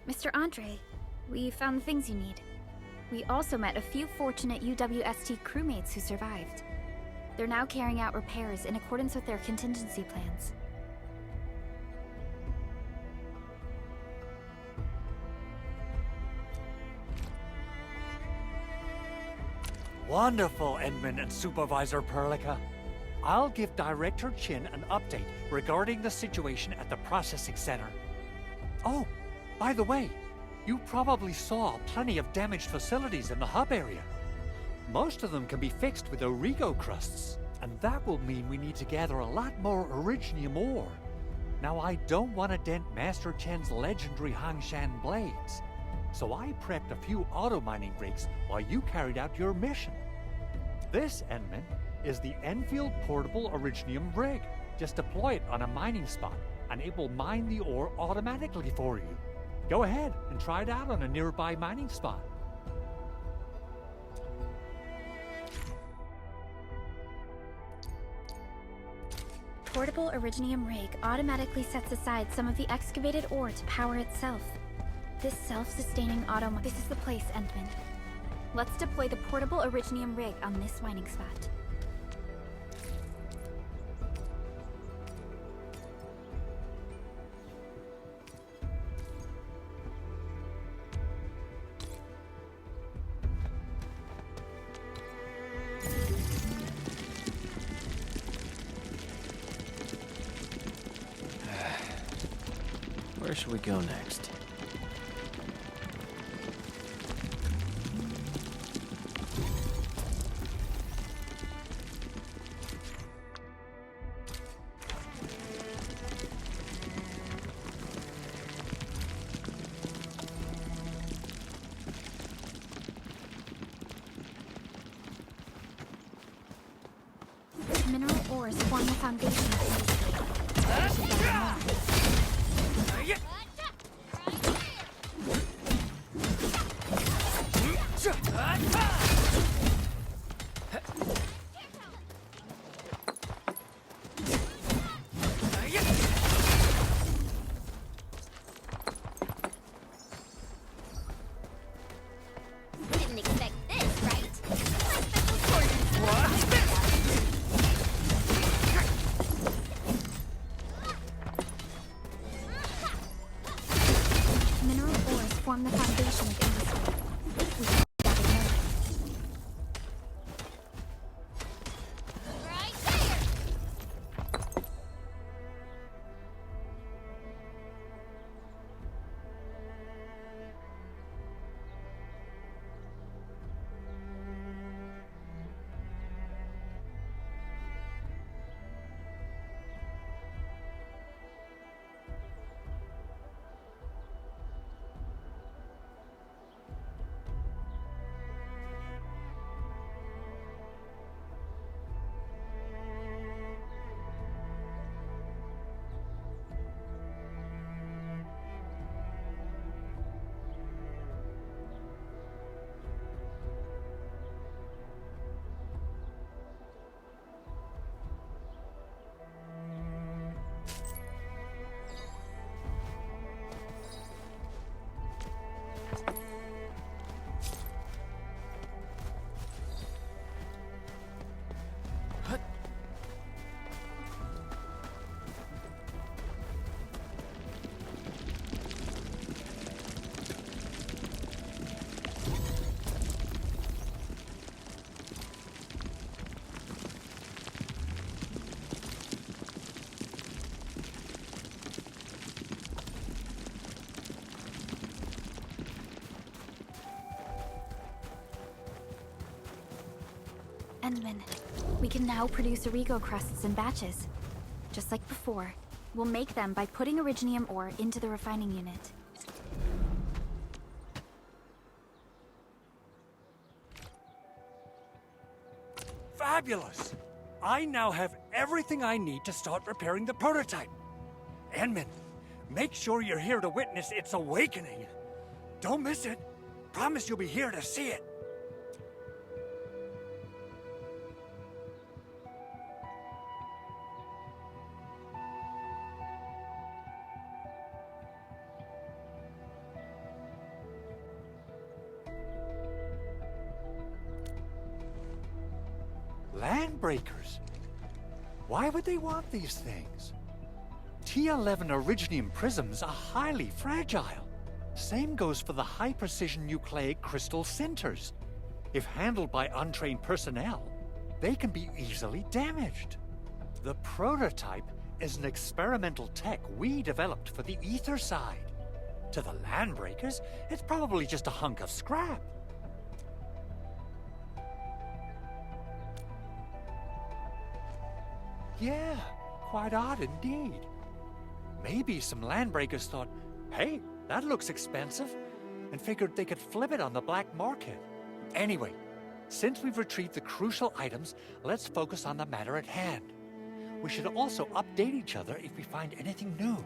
Mr. Andre, we found the things you need. We also met a few fortunate UWST crewmates who survived. They're now carrying out repairs in accordance with their contingency plans. Wonderful, Edmund and Supervisor Perlica. I'll give Director Chin an update regarding the situation at the processing center. Oh, by the way, you probably saw plenty of damaged facilities in the hub area. Most of them can be fixed with Origo crusts, and that will mean we need to gather a lot more Originium ore. Now, I don't want to dent Master Chen's legendary Hangshan blades, so I prepped a few auto-mining rigs while you carried out your mission. This, Enman, is the Enfield Portable Originium rig. Just deploy it on a mining spot, and it will mine the ore automatically for you. Go ahead and try it out on a nearby mining spot. Portable Originium rig automatically sets aside some of the excavated ore to power itself. This self-sustaining This is the place, Endman. Let's deploy the portable Originium rig on this mining spot. Where should we go next? Mineral ores form the foundation of the industry. We should gather more. Didn't expect this, right? My special coordinates. Endman, we can now produce Origo crusts in batches. Just like before, we'll make them by putting Originium ore into the refining unit. Fabulous! I now have everything I need to start repairing the prototype. Endman, make sure you're here to witness its awakening. Don't miss it. Promise you'll be here to see it. Landbreakers? Why would they want these things? T11 Originium prisms are highly fragile. Same goes for the high-precision nucleic crystal centers. If handled by untrained personnel, they can be easily damaged. The prototype is an experimental tech we developed for the ether side. To the Landbreakers, it's probably just a hunk of scrap. Yeah, quite odd indeed. Maybe some Landbreakers thought, hey, that looks expensive, and figured they could flip it on the black market. Anyway, since we've retrieved the crucial items, let's focus on the matter at hand. We should also update each other if we find anything new.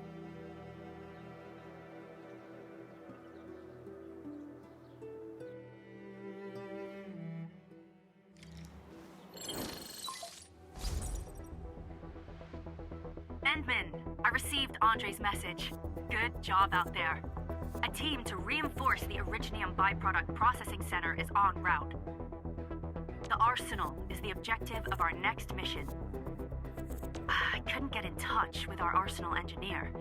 Endman, I received Andre's message. Good job out there. A team to reinforce the Originium byproduct processing center is en route. The arsenal is the objective of our next mission. I couldn't get in touch with our arsenal engineer.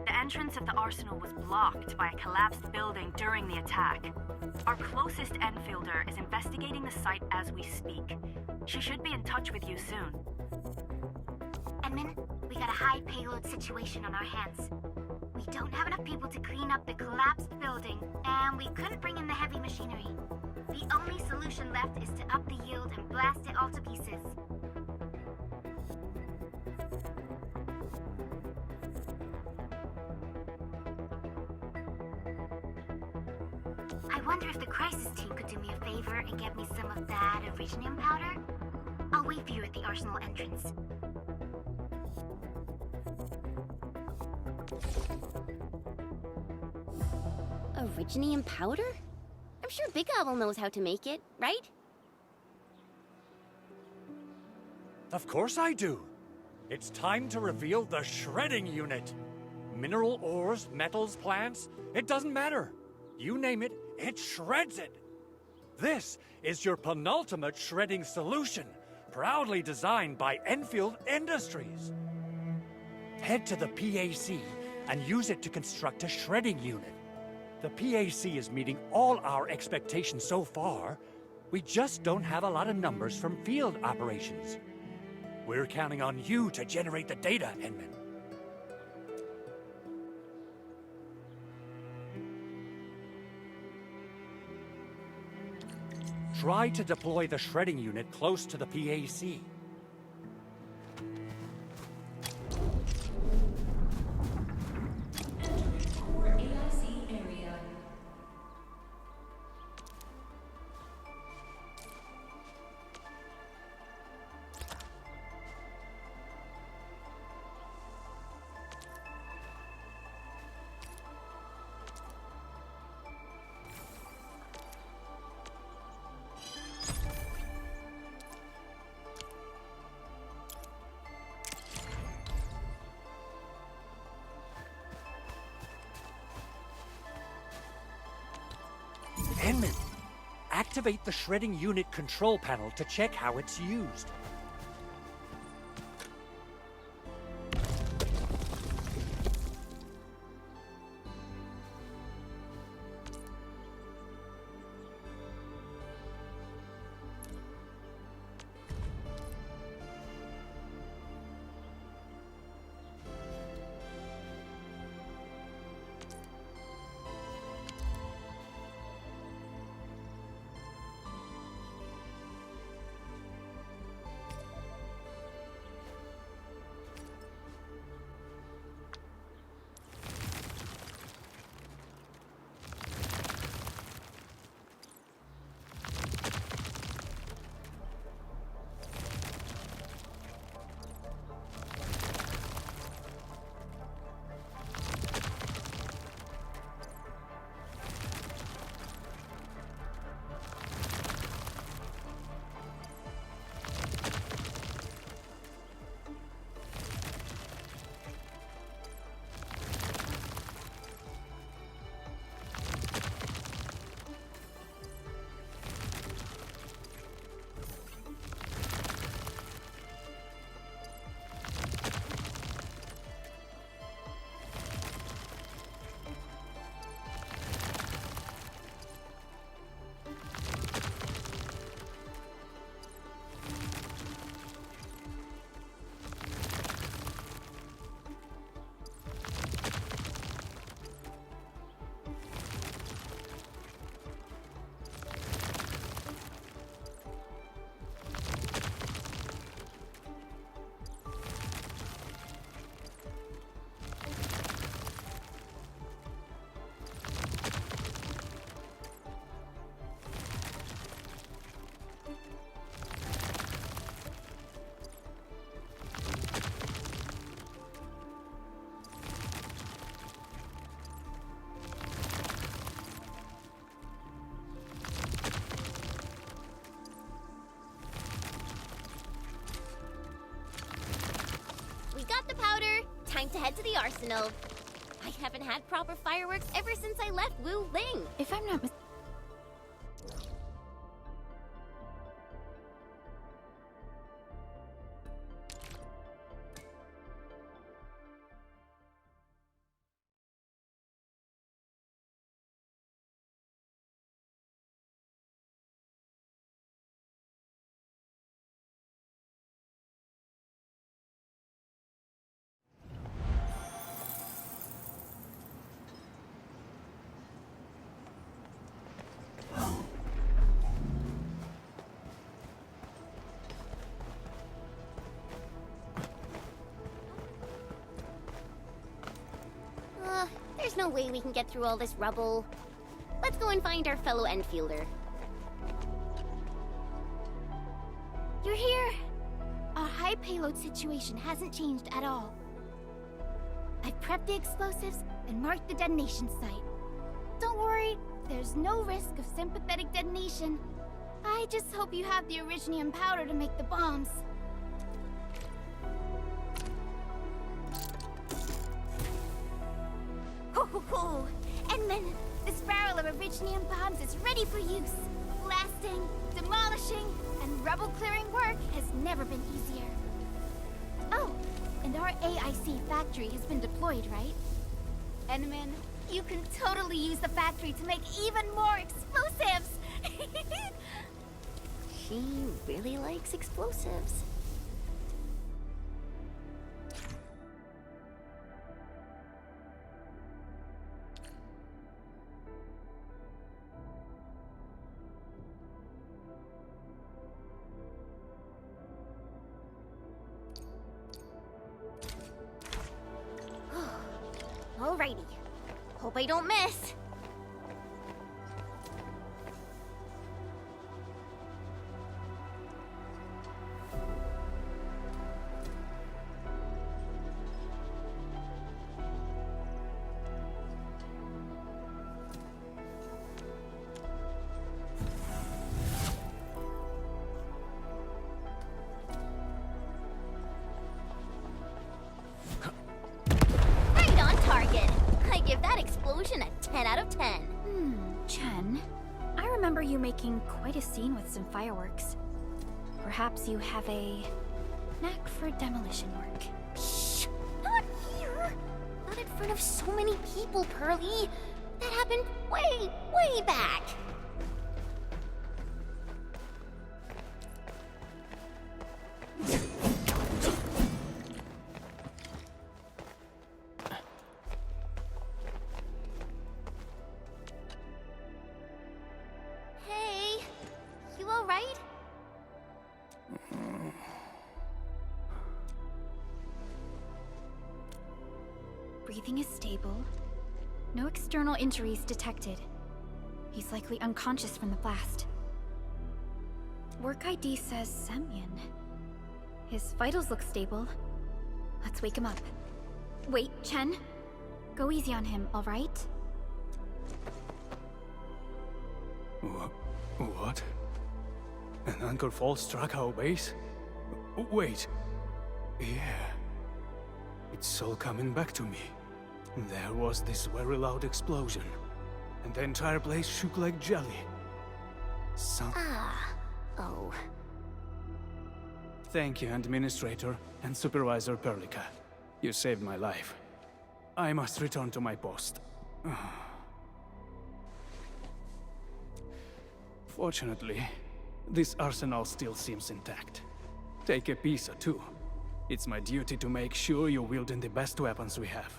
The entrance of the arsenal was blocked by a collapsed building during the attack. Our closest Enfielder is investigating the site as we speak. She should be in touch with you soon. Edmund, we got a high payload situation on our hands. We don't have enough people to clean up the collapsed building, and we couldn't bring in the heavy machinery. The only solution left is to up the yield and blast it all to pieces. I wonder if the crisis team could do me a favor and get me some of that Originium powder? I'll wait for you at the arsenal entrance. Originium powder? I'm sure Big Owl knows how to make it, right? Of course I do. It's time to reveal the shredding unit. Mineral ores, metals, plants, it doesn't matter. You name it, it shreds it. This is your penultimate shredding solution, proudly designed by Enfield Industries. Head to the PAC and use it to construct a shredding unit. The PAC is meeting all our expectations so far. We just don't have a lot of numbers from field operations. We're counting on you to generate the data, Endman. Try to deploy the shredding unit close to the PAC. Endman, activate the shredding unit control panel to check how it's used. time to head to the arsenal. I haven't had proper fireworks ever since I left Wu Ling. If I'm not There's no way we can get through all this rubble. Let's go and find our fellow Enfielder. You're here! Our high payload situation hasn't changed at all. I've prepped the explosives and marked the detonation site. Don't worry, there's no risk of sympathetic detonation. I just hope you have the originium powder to make the bombs. Ho! And then this barrel of originium bombs is ready for use. Blasting, demolishing, and rubble-clearing work has never been easier. Oh, and our AIC factory has been deployed, right? Enman, you can totally use the factory to make even more explosives! She really likes explosives. Alrighty. Hope I don't miss. Give that explosion a 10 out of 10. Chen, I remember you making quite a scene with some fireworks. Perhaps you have a knack for demolition work. Shh! Not here! Not in front of so many people, Pearly. That happened way back. Breathing is stable. No external injuries detected. He's likely unconscious from the blast. Work ID says Semyon. His vitals look stable. Let's wake him up. Wait, Chen. Go easy on him, all right? What? An anchor fall struck our base? Wait. Yeah. It's all coming back to me. There was this very loud explosion, and the entire place shook like jelly. Oh. Thank you, Administrator and Supervisor Perlica. You saved my life. I must return to my post. Fortunately, this arsenal still seems intact. Take a piece or two. It's my duty to make sure you're wielding the best weapons we have.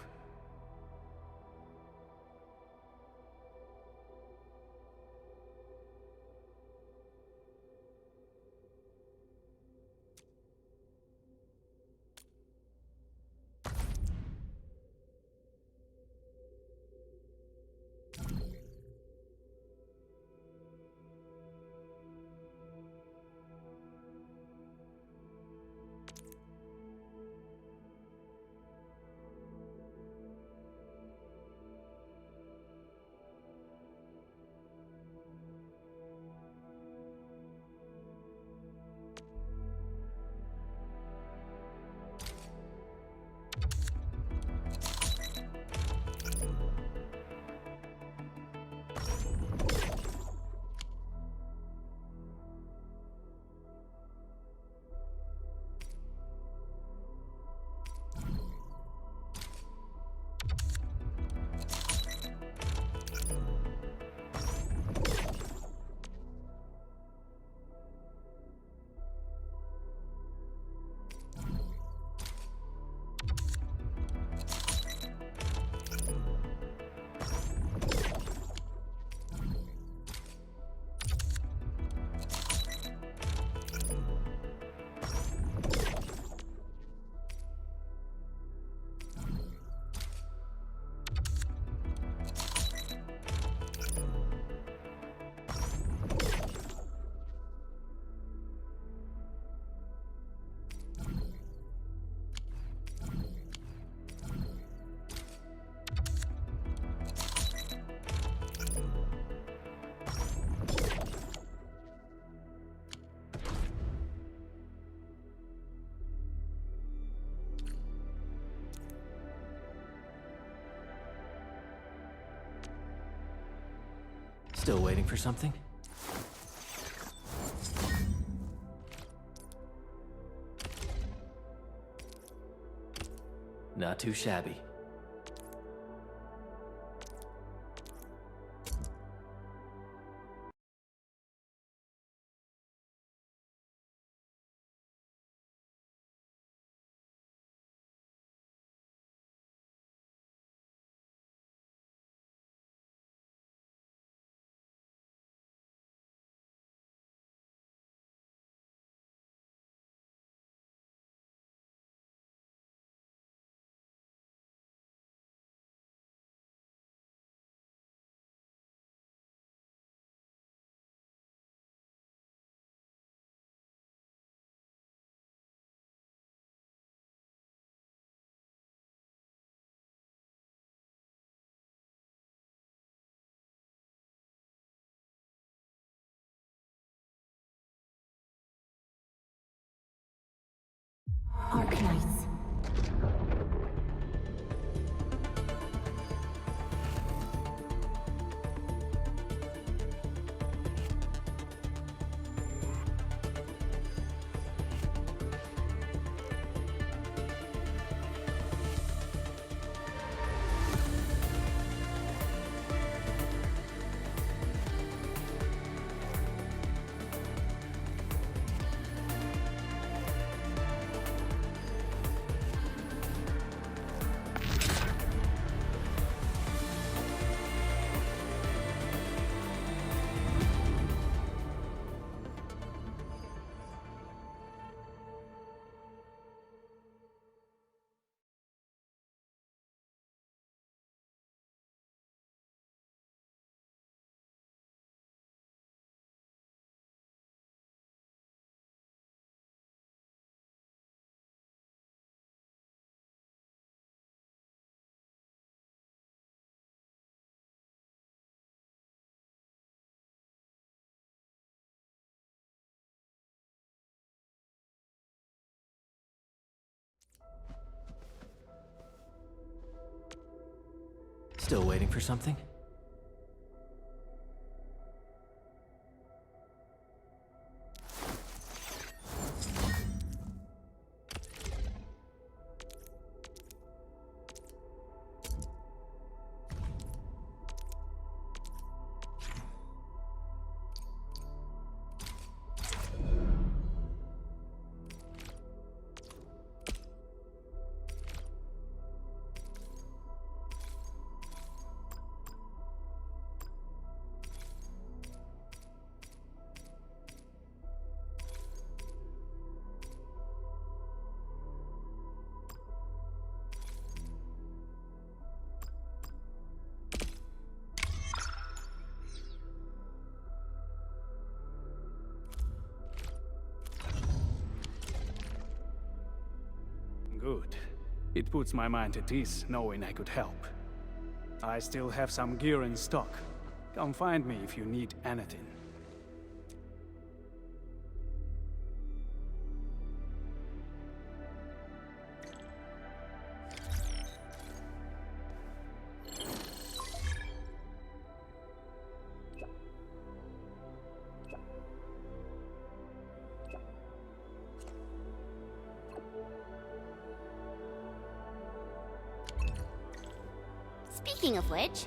Still waiting for something? Not too shabby. Arknights. Still waiting for something? Good. It puts my mind at ease knowing I could help. I still have some gear in stock. Come find me if you need anything. Speaking of which,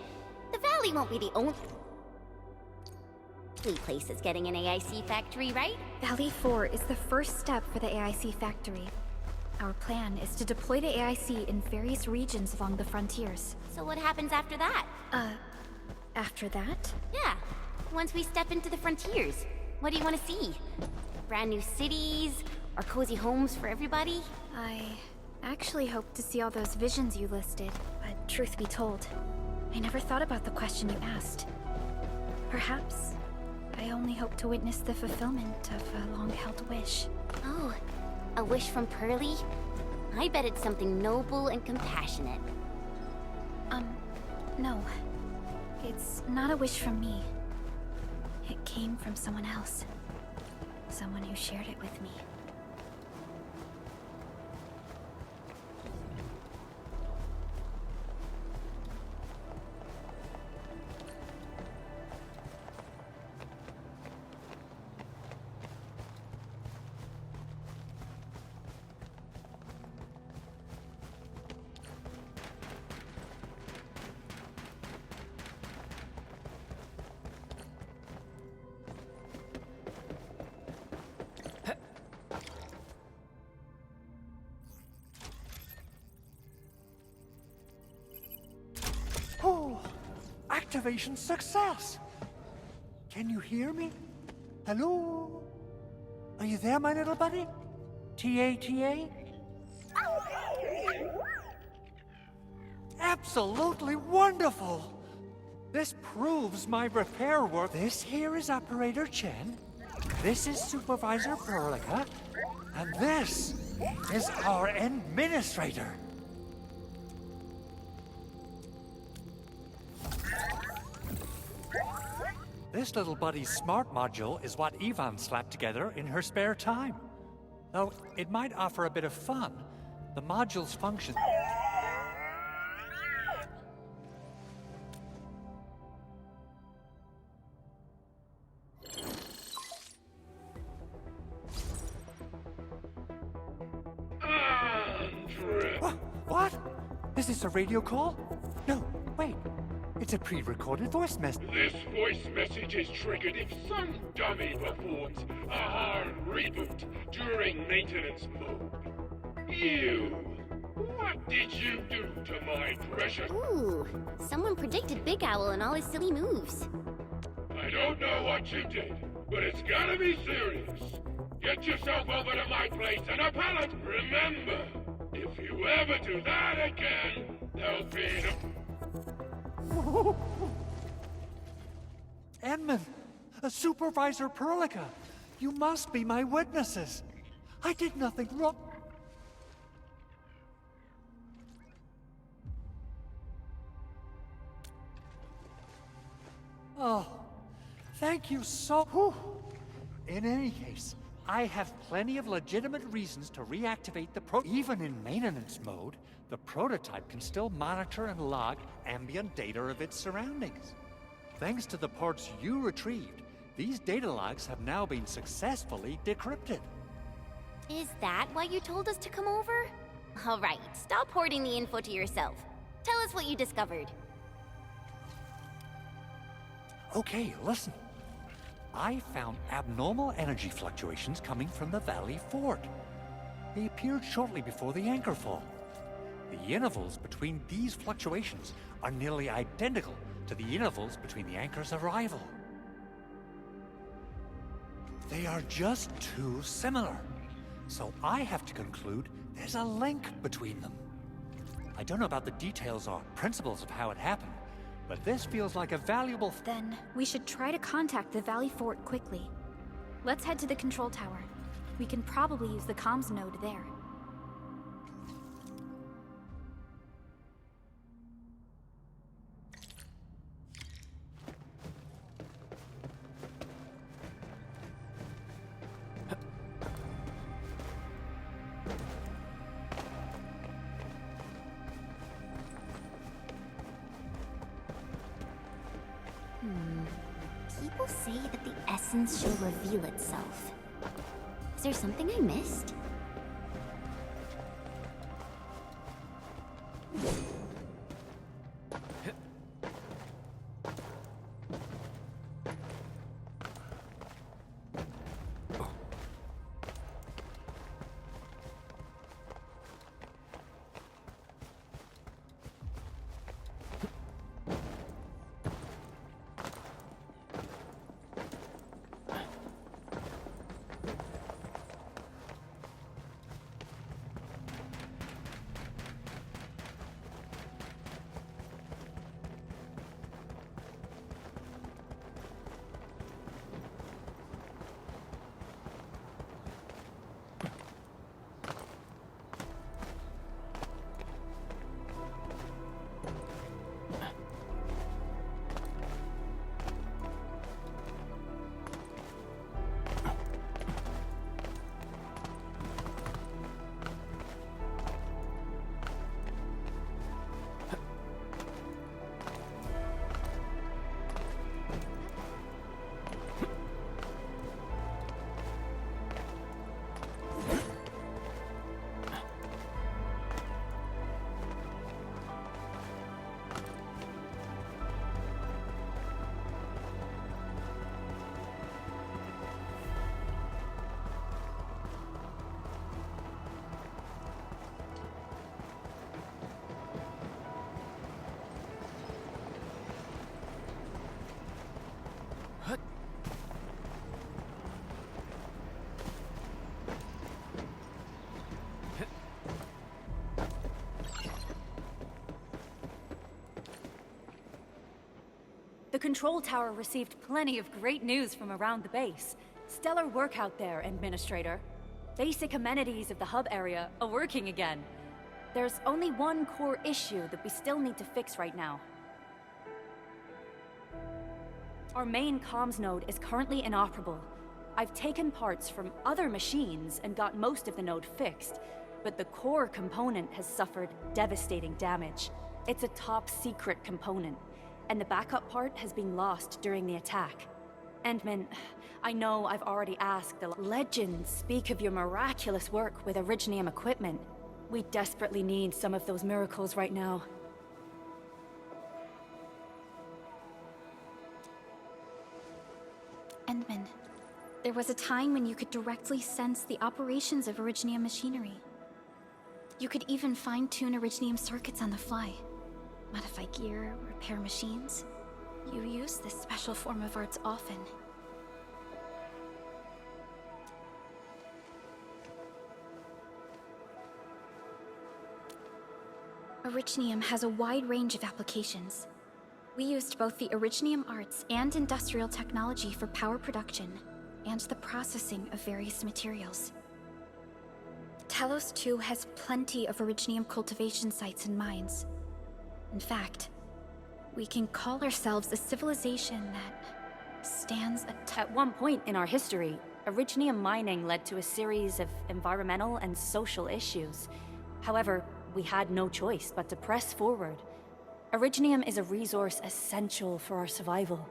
the Valley won't be the only place that's getting an AIC factory, right? Valley 4 is the first step for the AIC factory. Our plan is to deploy the AIC in various regions along the frontiers. So what happens after that? After that? Yeah, once we step into the frontiers. What do you want to see? Brand new cities? Or cozy homes for everybody? I actually hope to see all those visions you listed, but truth be told, I never thought about the question you asked. Perhaps I only hope to witness the fulfillment of a long-held wish. Oh, a wish from Pearly? I bet it's something noble and compassionate. No. It's not a wish from me. It came from someone else. Someone who shared it with me. Activation success! Can you hear me? Hello? Are you there, my little buddy? T-A-T-A? Absolutely wonderful! This proves my repair work. This here is Operator Chen. This is Supervisor Perlica. And this is our Administrator. This little buddy's smart module is what Yvonne slapped together in her spare time. Though it might offer a bit of fun, the module's function... What? Is this a radio call? No, wait. It's a pre-recorded voice message. This voice message is triggered if some dummy performs a hard reboot during maintenance mode. You! What did you do to my precious... Ooh, someone predicted Big Owl and all his silly moves. I don't know what you did, but it's gotta be serious. Get yourself over to my place and apologize. Remember, if you ever do that again, there'll be no... Edmund, Supervisor Perlica, you must be my witnesses. I did nothing wrong. Oh, thank you so... Whew. In any case, I have plenty of legitimate reasons to reactivate the Even in maintenance mode, the prototype can still monitor and log ambient data of its surroundings. Thanks to the parts you retrieved, these data logs have now been successfully decrypted. Is that why you told us to come over? All right, stop hoarding the info to yourself. Tell us what you discovered. Okay, listen. I found abnormal energy fluctuations coming from the Valley Fort. They appeared shortly before the anchor fall. The intervals between these fluctuations are nearly identical to the intervals between the anchor's arrival. They are just too similar. So I have to conclude there's a link between them. I don't know about the details or principles of how it happened, but this feels like a valuable... Then we should try to contact the Valley Fort quickly. Let's head to the control tower. We can probably use the comms node there. People say that the essence shall reveal itself. Is there something I missed? control tower received plenty of great news from around the base. Stellar work out there, Administrator. Basic amenities of the hub area are working again. There's only one core issue that we still need to fix right now. Our main comms node is currently inoperable. I've taken parts from other machines and got most of the node fixed, but the core component has suffered devastating damage. It's a top-secret component, and the backup part has been lost during the attack. Endman, I know I've already asked the legends speak of your miraculous work with Originium equipment. We desperately need some of those miracles right now. Endman, there was a time when you could directly sense the operations of Originium machinery. You could even fine-tune Originium circuits on the fly. Modify gear, repair machines. You use this special form of arts often. Originium has a wide range of applications. We used both the Originium arts and industrial technology for power production, and the processing of various materials. Talos 2 has plenty of Originium cultivation sites and mines. In fact, we can call ourselves a civilization that stands At one point in our history, Originium mining led to a series of environmental and social issues. However, we had no choice but to press forward. Originium is a resource essential for our survival.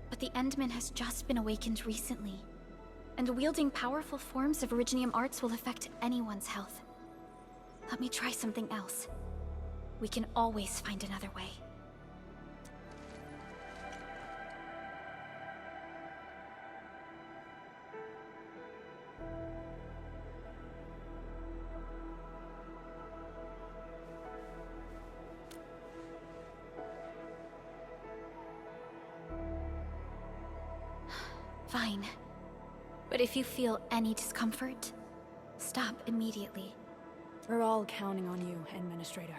But the Endman has just been awakened recently, and wielding powerful forms of Originium arts will affect anyone's health. Let me try something else. We can always find another way. Fine. But if you feel any discomfort, stop immediately. We're all counting on you, Administrator.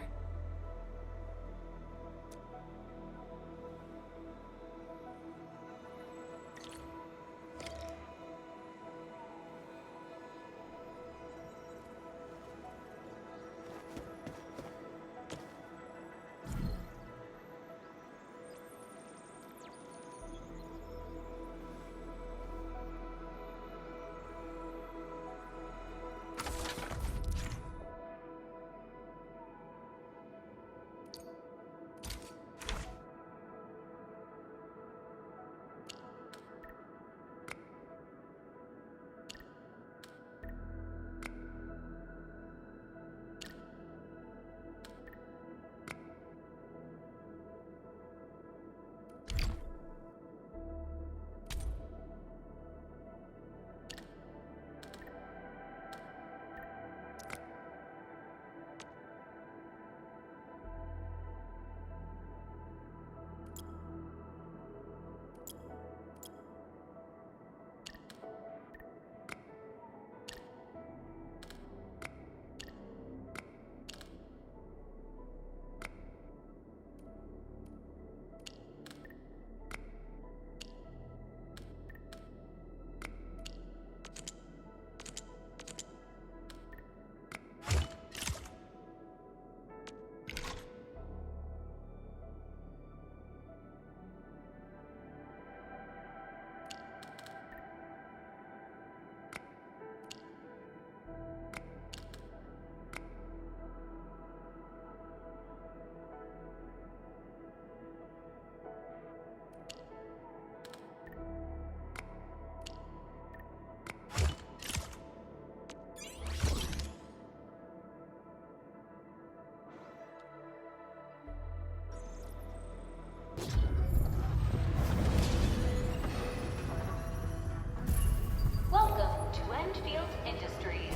Welcome to Endfield Industries.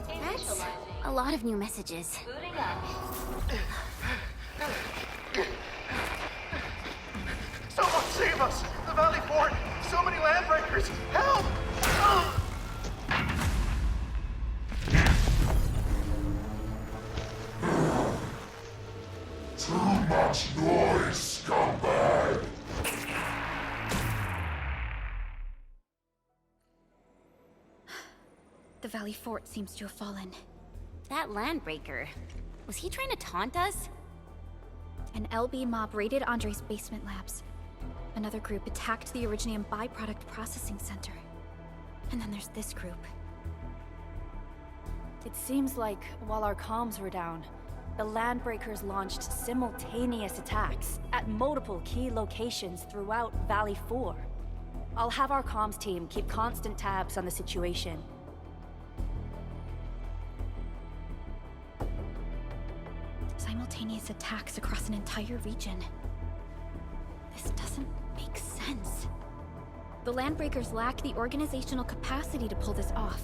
That's a lot of new messages. Booting up. Someone fort! So many landbreakers! Help! Ugh! Too much noise, scumbag! The Valley Fort seems to have fallen. That landbreaker, was he trying to taunt us? An LB mob raided Andre's basement labs. Another group attacked the Originium byproduct processing center. And then there's this group. It seems like while our comms were down, the Landbreakers launched simultaneous attacks at multiple key locations throughout Valley 4. I'll have our comms team keep constant tabs on the situation. Simultaneous attacks across an entire region. This doesn't make sense. The Landbreakers lack the organizational capacity to pull this off.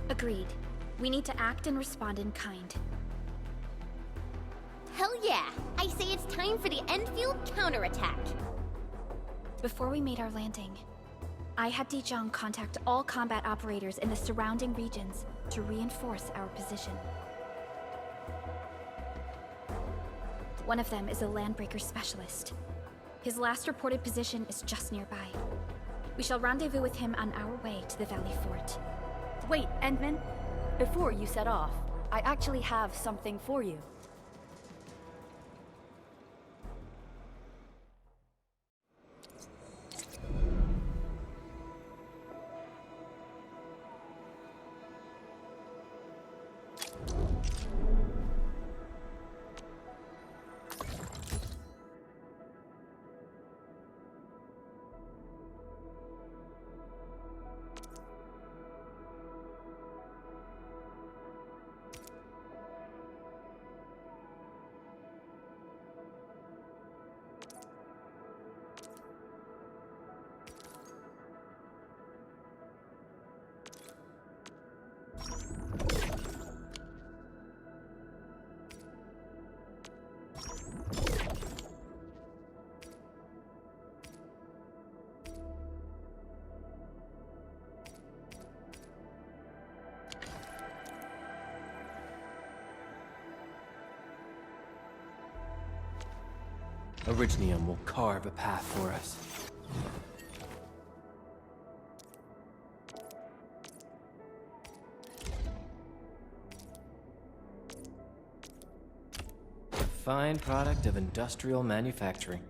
Agreed. We need to act and respond in kind. Hell yeah! I say it's time for the Endfield counterattack! Before we made our landing, I had Dijon contact all combat operators in the surrounding regions to reinforce our position. One of them is a Landbreaker specialist. His last reported position is just nearby. We shall rendezvous with him on our way to the Valley Fort. Wait, Endman. Before you set off, I actually have something for you. Originium will carve a path for us. A fine product of industrial manufacturing.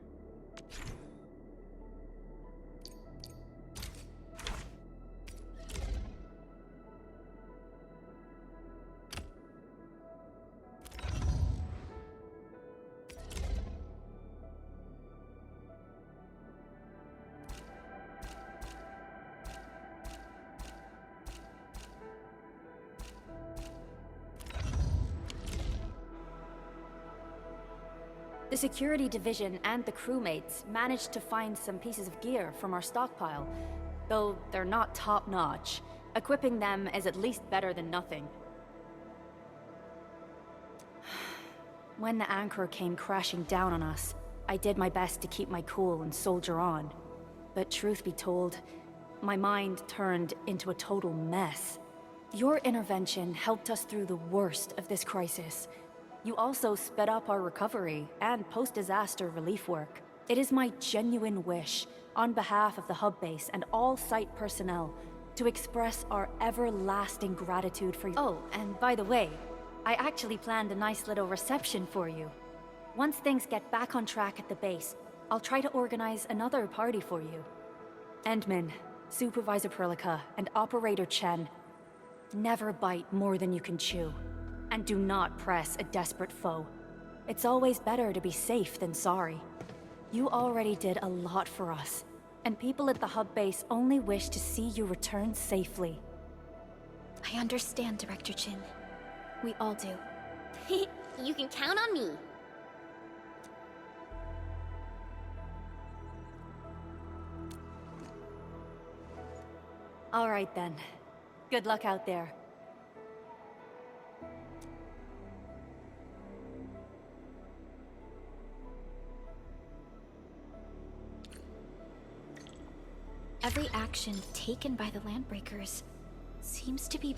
The security division and the crewmates managed to find some pieces of gear from our stockpile, though they're not top-notch. Equipping them is at least better than nothing. When the anchor came crashing down on us, I did my best to keep my cool and soldier on. But truth be told, my mind turned into a total mess. Your intervention helped us through the worst of this crisis. You also sped up our recovery and post-disaster relief work. It is my genuine wish, on behalf of the hub base and all site personnel, to express our everlasting gratitude for you. Oh, and by the way, I actually planned a nice little reception for you. Once things get back on track at the base, I'll try to organize another party for you. Endman, Supervisor Perlica, and Operator Chen, never bite more than you can chew. And do not press a desperate foe. It's always better to be safe than sorry. You already did a lot for us, and people at the hub base only wish to see you return safely. I understand, Director Chin. We all do. You can count on me. All right then. Good luck out there. Every action taken by the Landbreakers seems to be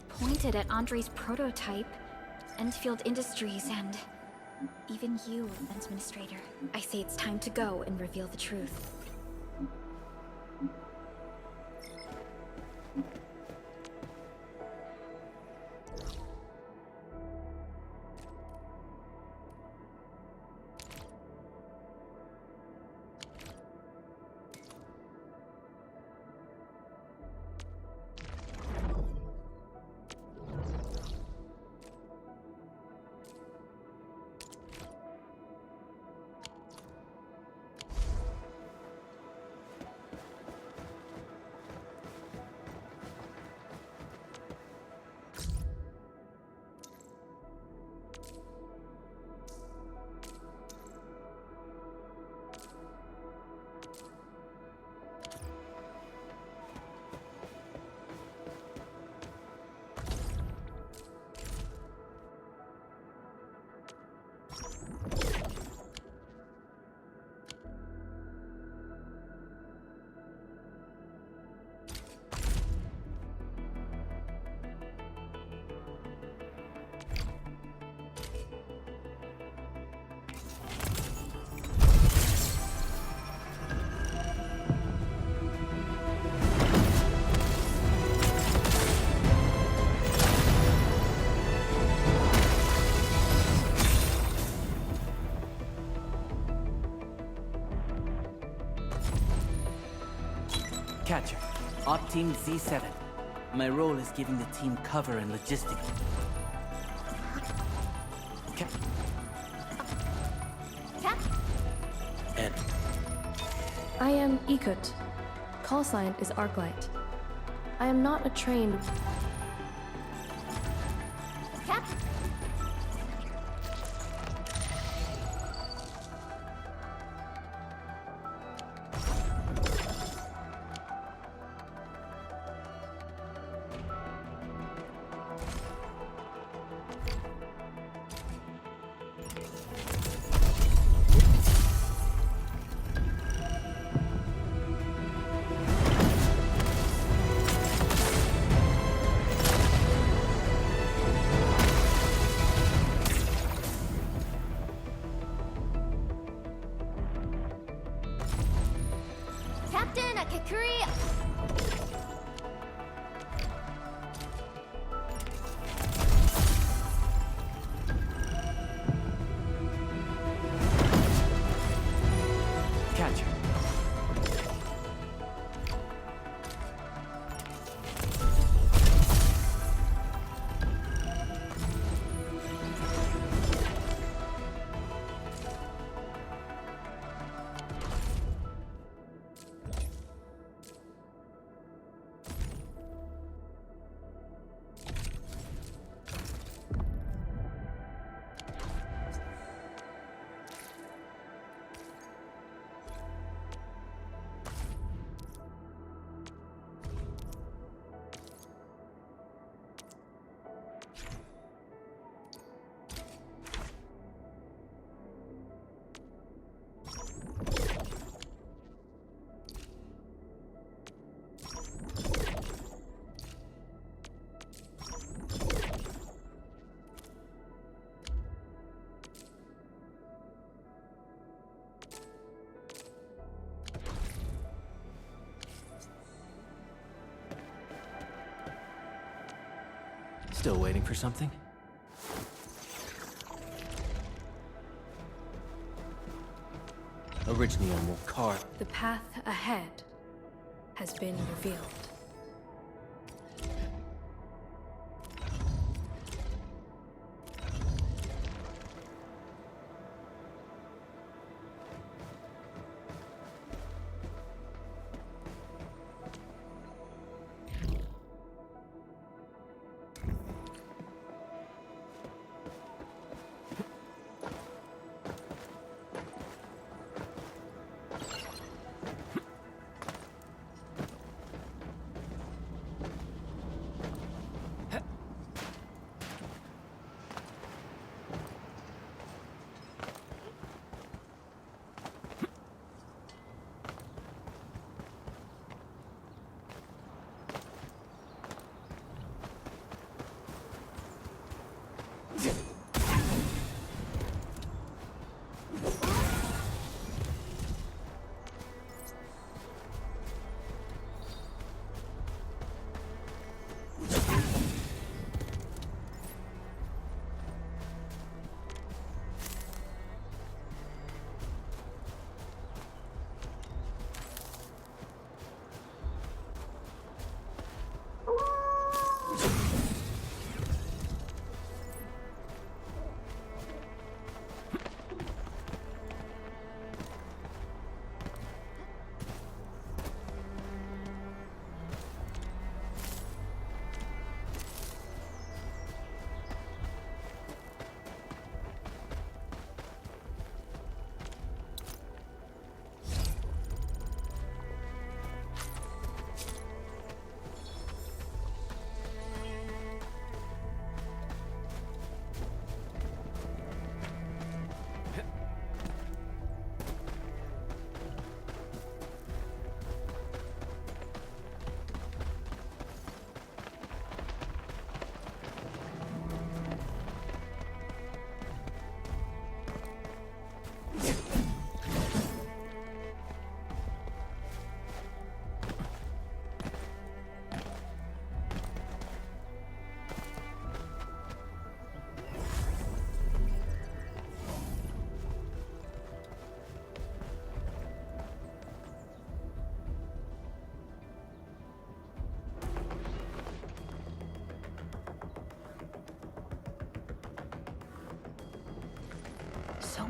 pointed at Andre's prototype, Endfield Industries, and even you, Administrator. I say it's time to go and reveal the truth. Catcher, Op Team Z7. My role is giving the team cover and logistics. And I am Ikut. Call sign is Arknight. I am not a trained... Captain! Captain Akakuri! Catcher. Still waiting for something? Originium will carve. The path ahead has been revealed.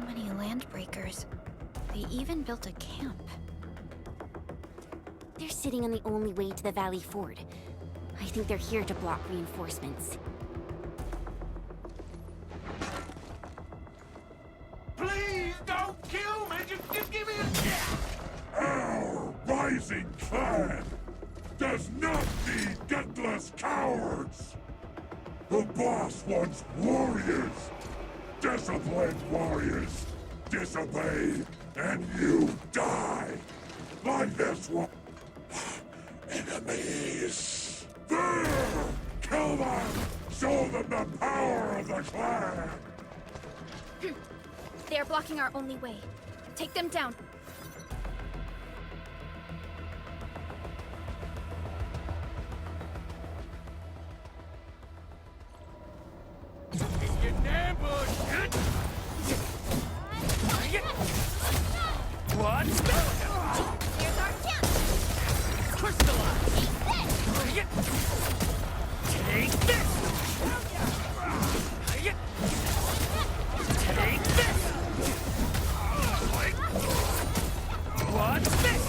many landbreakers. They even built a camp. They're sitting on the only way to the Valley Ford. I think they're here to block reinforcements. Please don't kill me! Just give me a... Our rising clan does not need gutless cowards! The boss wants warriors! Disciplined warriors! Disobey, and you die! Like this one! Enemies! There! Kill them! Show them the power of the clan! They are blocking our only way. Take them down. Get ambushed! What? Here's our chance! Crystallize! Take this! Take this! Take this! What's this?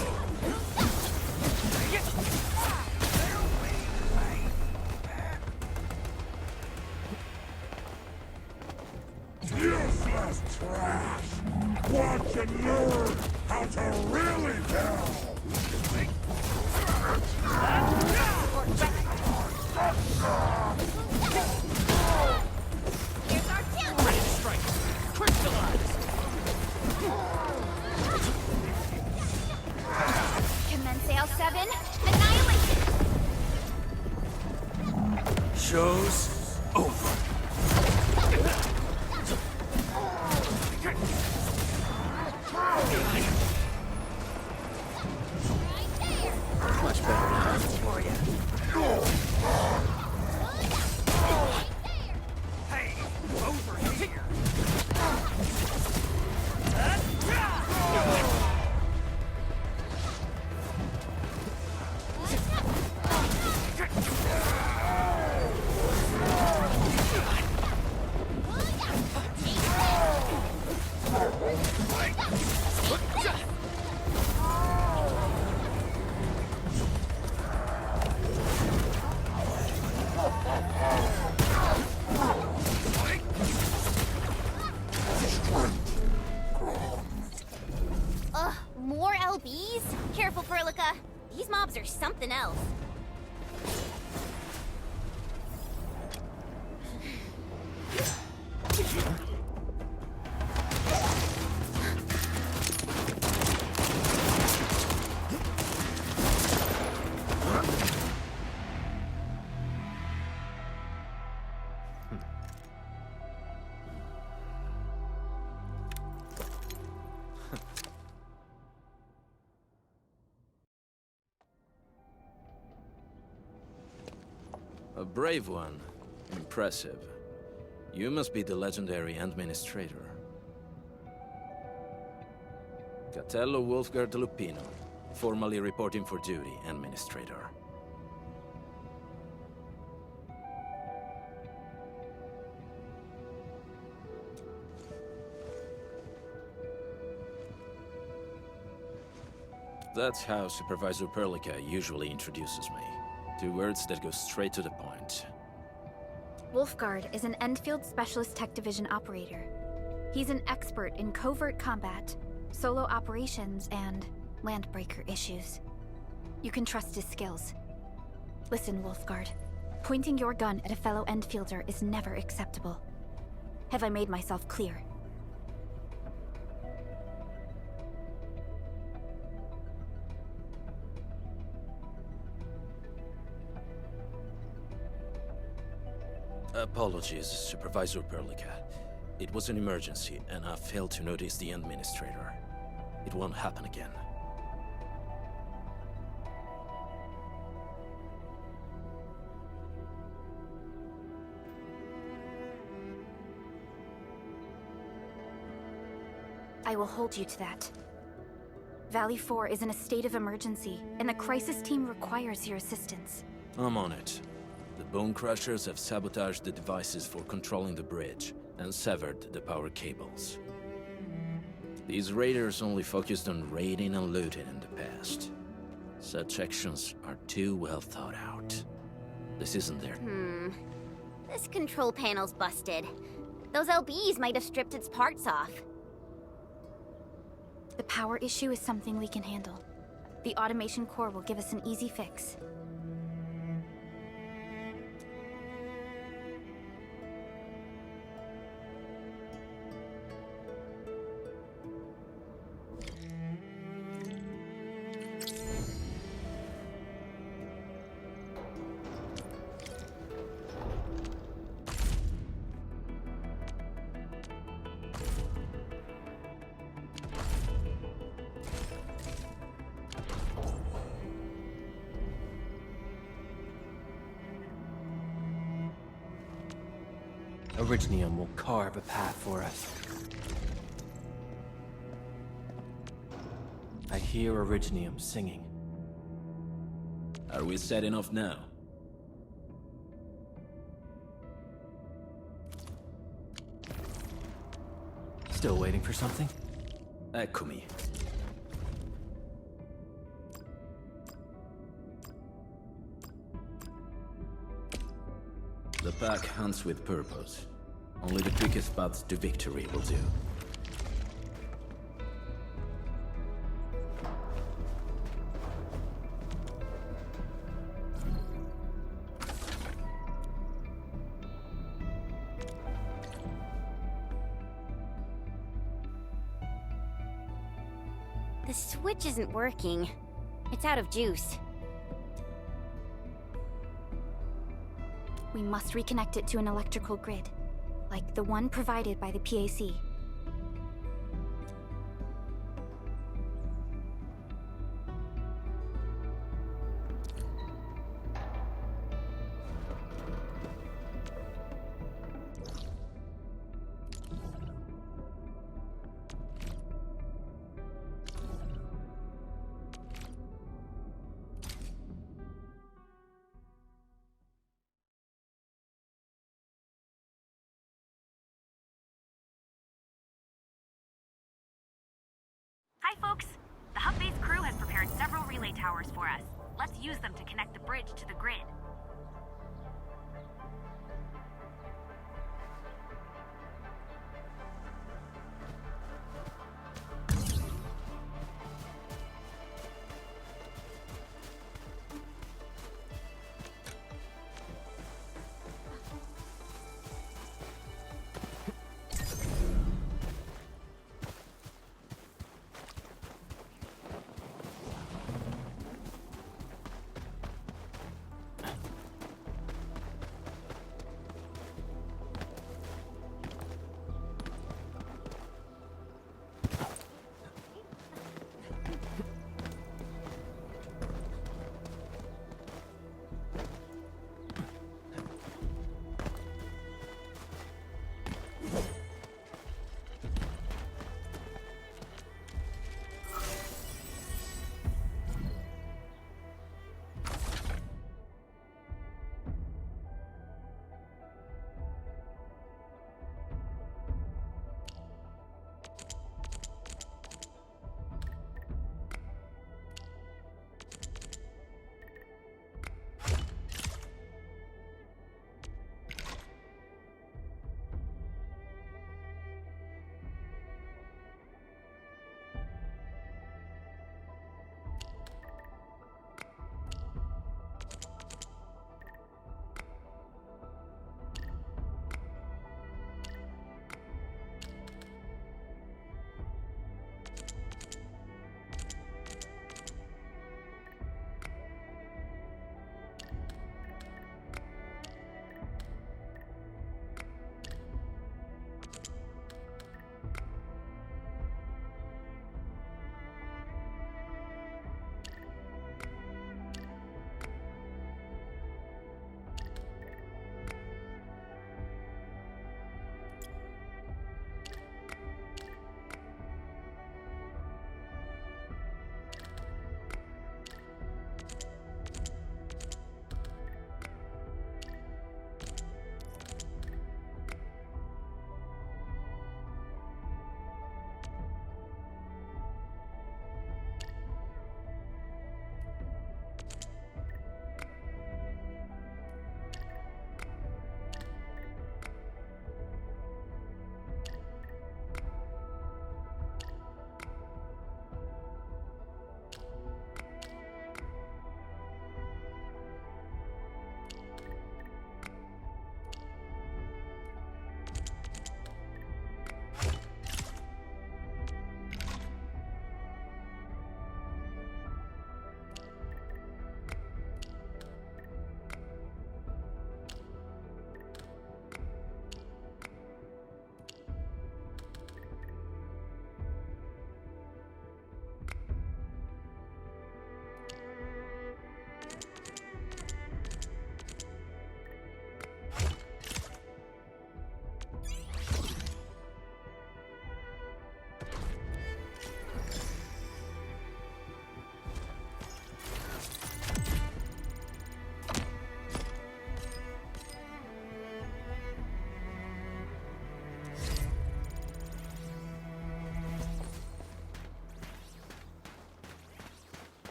Useless trash! Watch and learn how to really tell! Here's our chance! Red strike! Crystallize! Commence L7. Annihilation! Show's over. Much better than for you. Hey, over here! Ugh, more LBs? Careful, Perlica. These mobs are something else. A brave one. Impressive. You must be the legendary administrator. Catello Wolfgard Lupino, formally reporting for duty, administrator. That's how Supervisor Perlica usually introduces me. 2 words that go straight to the point. Wolfgard is an Endfield Specialist Tech Division operator. He's an expert in covert combat, solo operations, and landbreaker issues. You can trust his skills. Listen, Wolfgard. Pointing your gun at a fellow Endfielder is never acceptable. Have I made myself clear? Apologies, Supervisor Perlica. It was an emergency, and I failed to notice the administrator. It won't happen again. I will hold you to that. Valley 4 is in a state of emergency, and the crisis team requires your assistance. I'm on it. The Bone Crushers have sabotaged the devices for controlling the bridge, and severed the power cables. These raiders only focused on raiding and looting in the past. Such actions are too well thought out. This isn't their... This control panel's busted. Those LBs might have stripped its parts off. The power issue is something we can handle. The automation core will give us an easy fix. Originium will carve a path for us. I hear Originium singing. Are we setting off now? Still waiting for something? Eccomi. The pack hunts with purpose. Only the quickest paths to victory will do. The switch isn't working. It's out of juice. We must reconnect it to an electrical grid, like the one provided by the PAC. Hi, folks! The hub base crew has prepared several relay towers for us. Let's use them to connect the bridge to the grid.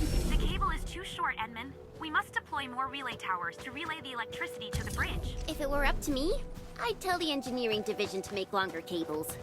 The cable is too short, Edmund. We must deploy more relay towers to relay the electricity to the bridge. If it were up to me, I'd tell the engineering division to make longer cables.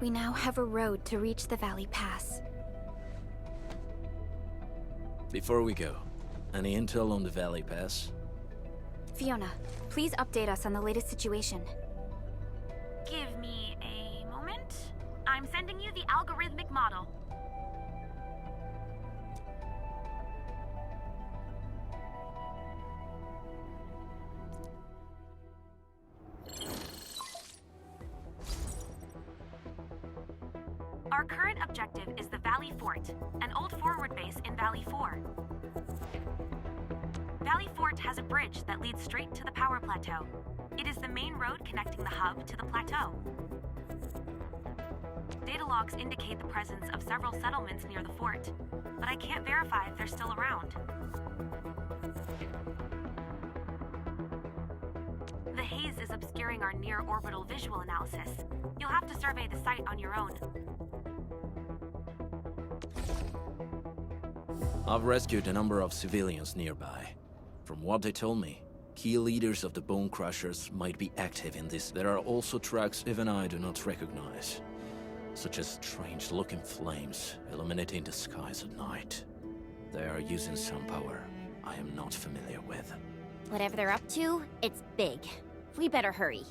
We now have a road to reach the Valley Pass. Before we go, any intel on the Valley Pass? Fiona, please update us on the latest situation. Give me a moment. I'm sending you the algorithmic model. Our current objective is the Valley Fort, an old forward base in Valley 4. Valley Fort has a bridge that leads straight to the power plateau. It is the main road connecting the hub to the plateau. Data logs indicate the presence of several settlements near the fort, but I can't verify if they're still around. The haze is obscuring our near-orbital visual analysis. You'll have to survey the site on your own. I've rescued a number of civilians nearby. From what they told me, key leaders of the Bone Crushers might be active in this. There are also tracks even I do not recognize, such as strange-looking flames illuminating the skies at night. They are using some power I am not familiar with. Whatever they're up to, it's big. We better hurry.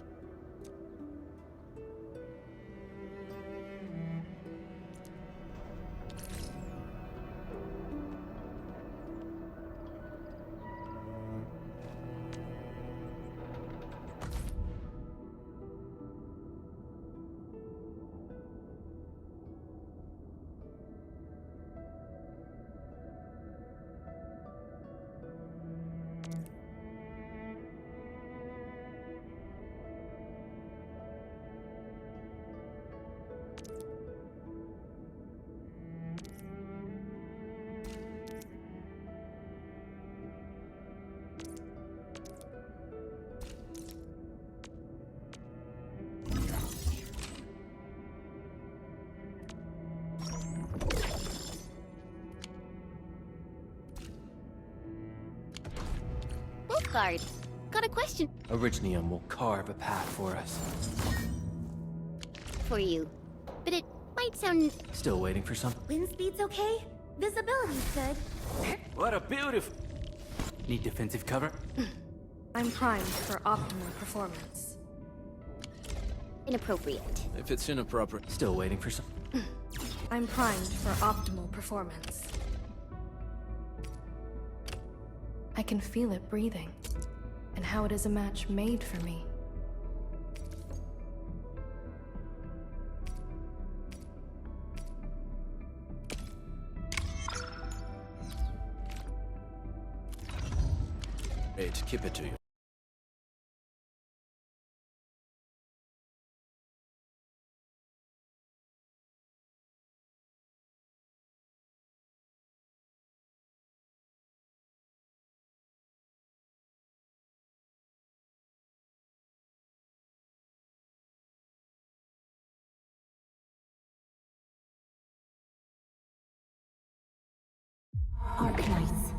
Guard, got a question Originium will carve a path for us. for you, but it might sound... Still waiting for something? Wind speed's okay? Visibility's good. What a beautiful... Need defensive cover? I'm primed for optimal performance. Inappropriate. If it's inappropriate... Still waiting for some... I'm primed for optimal performance. I can feel it breathing, and how it is a match made for me. Great, keep it to you. Arknights.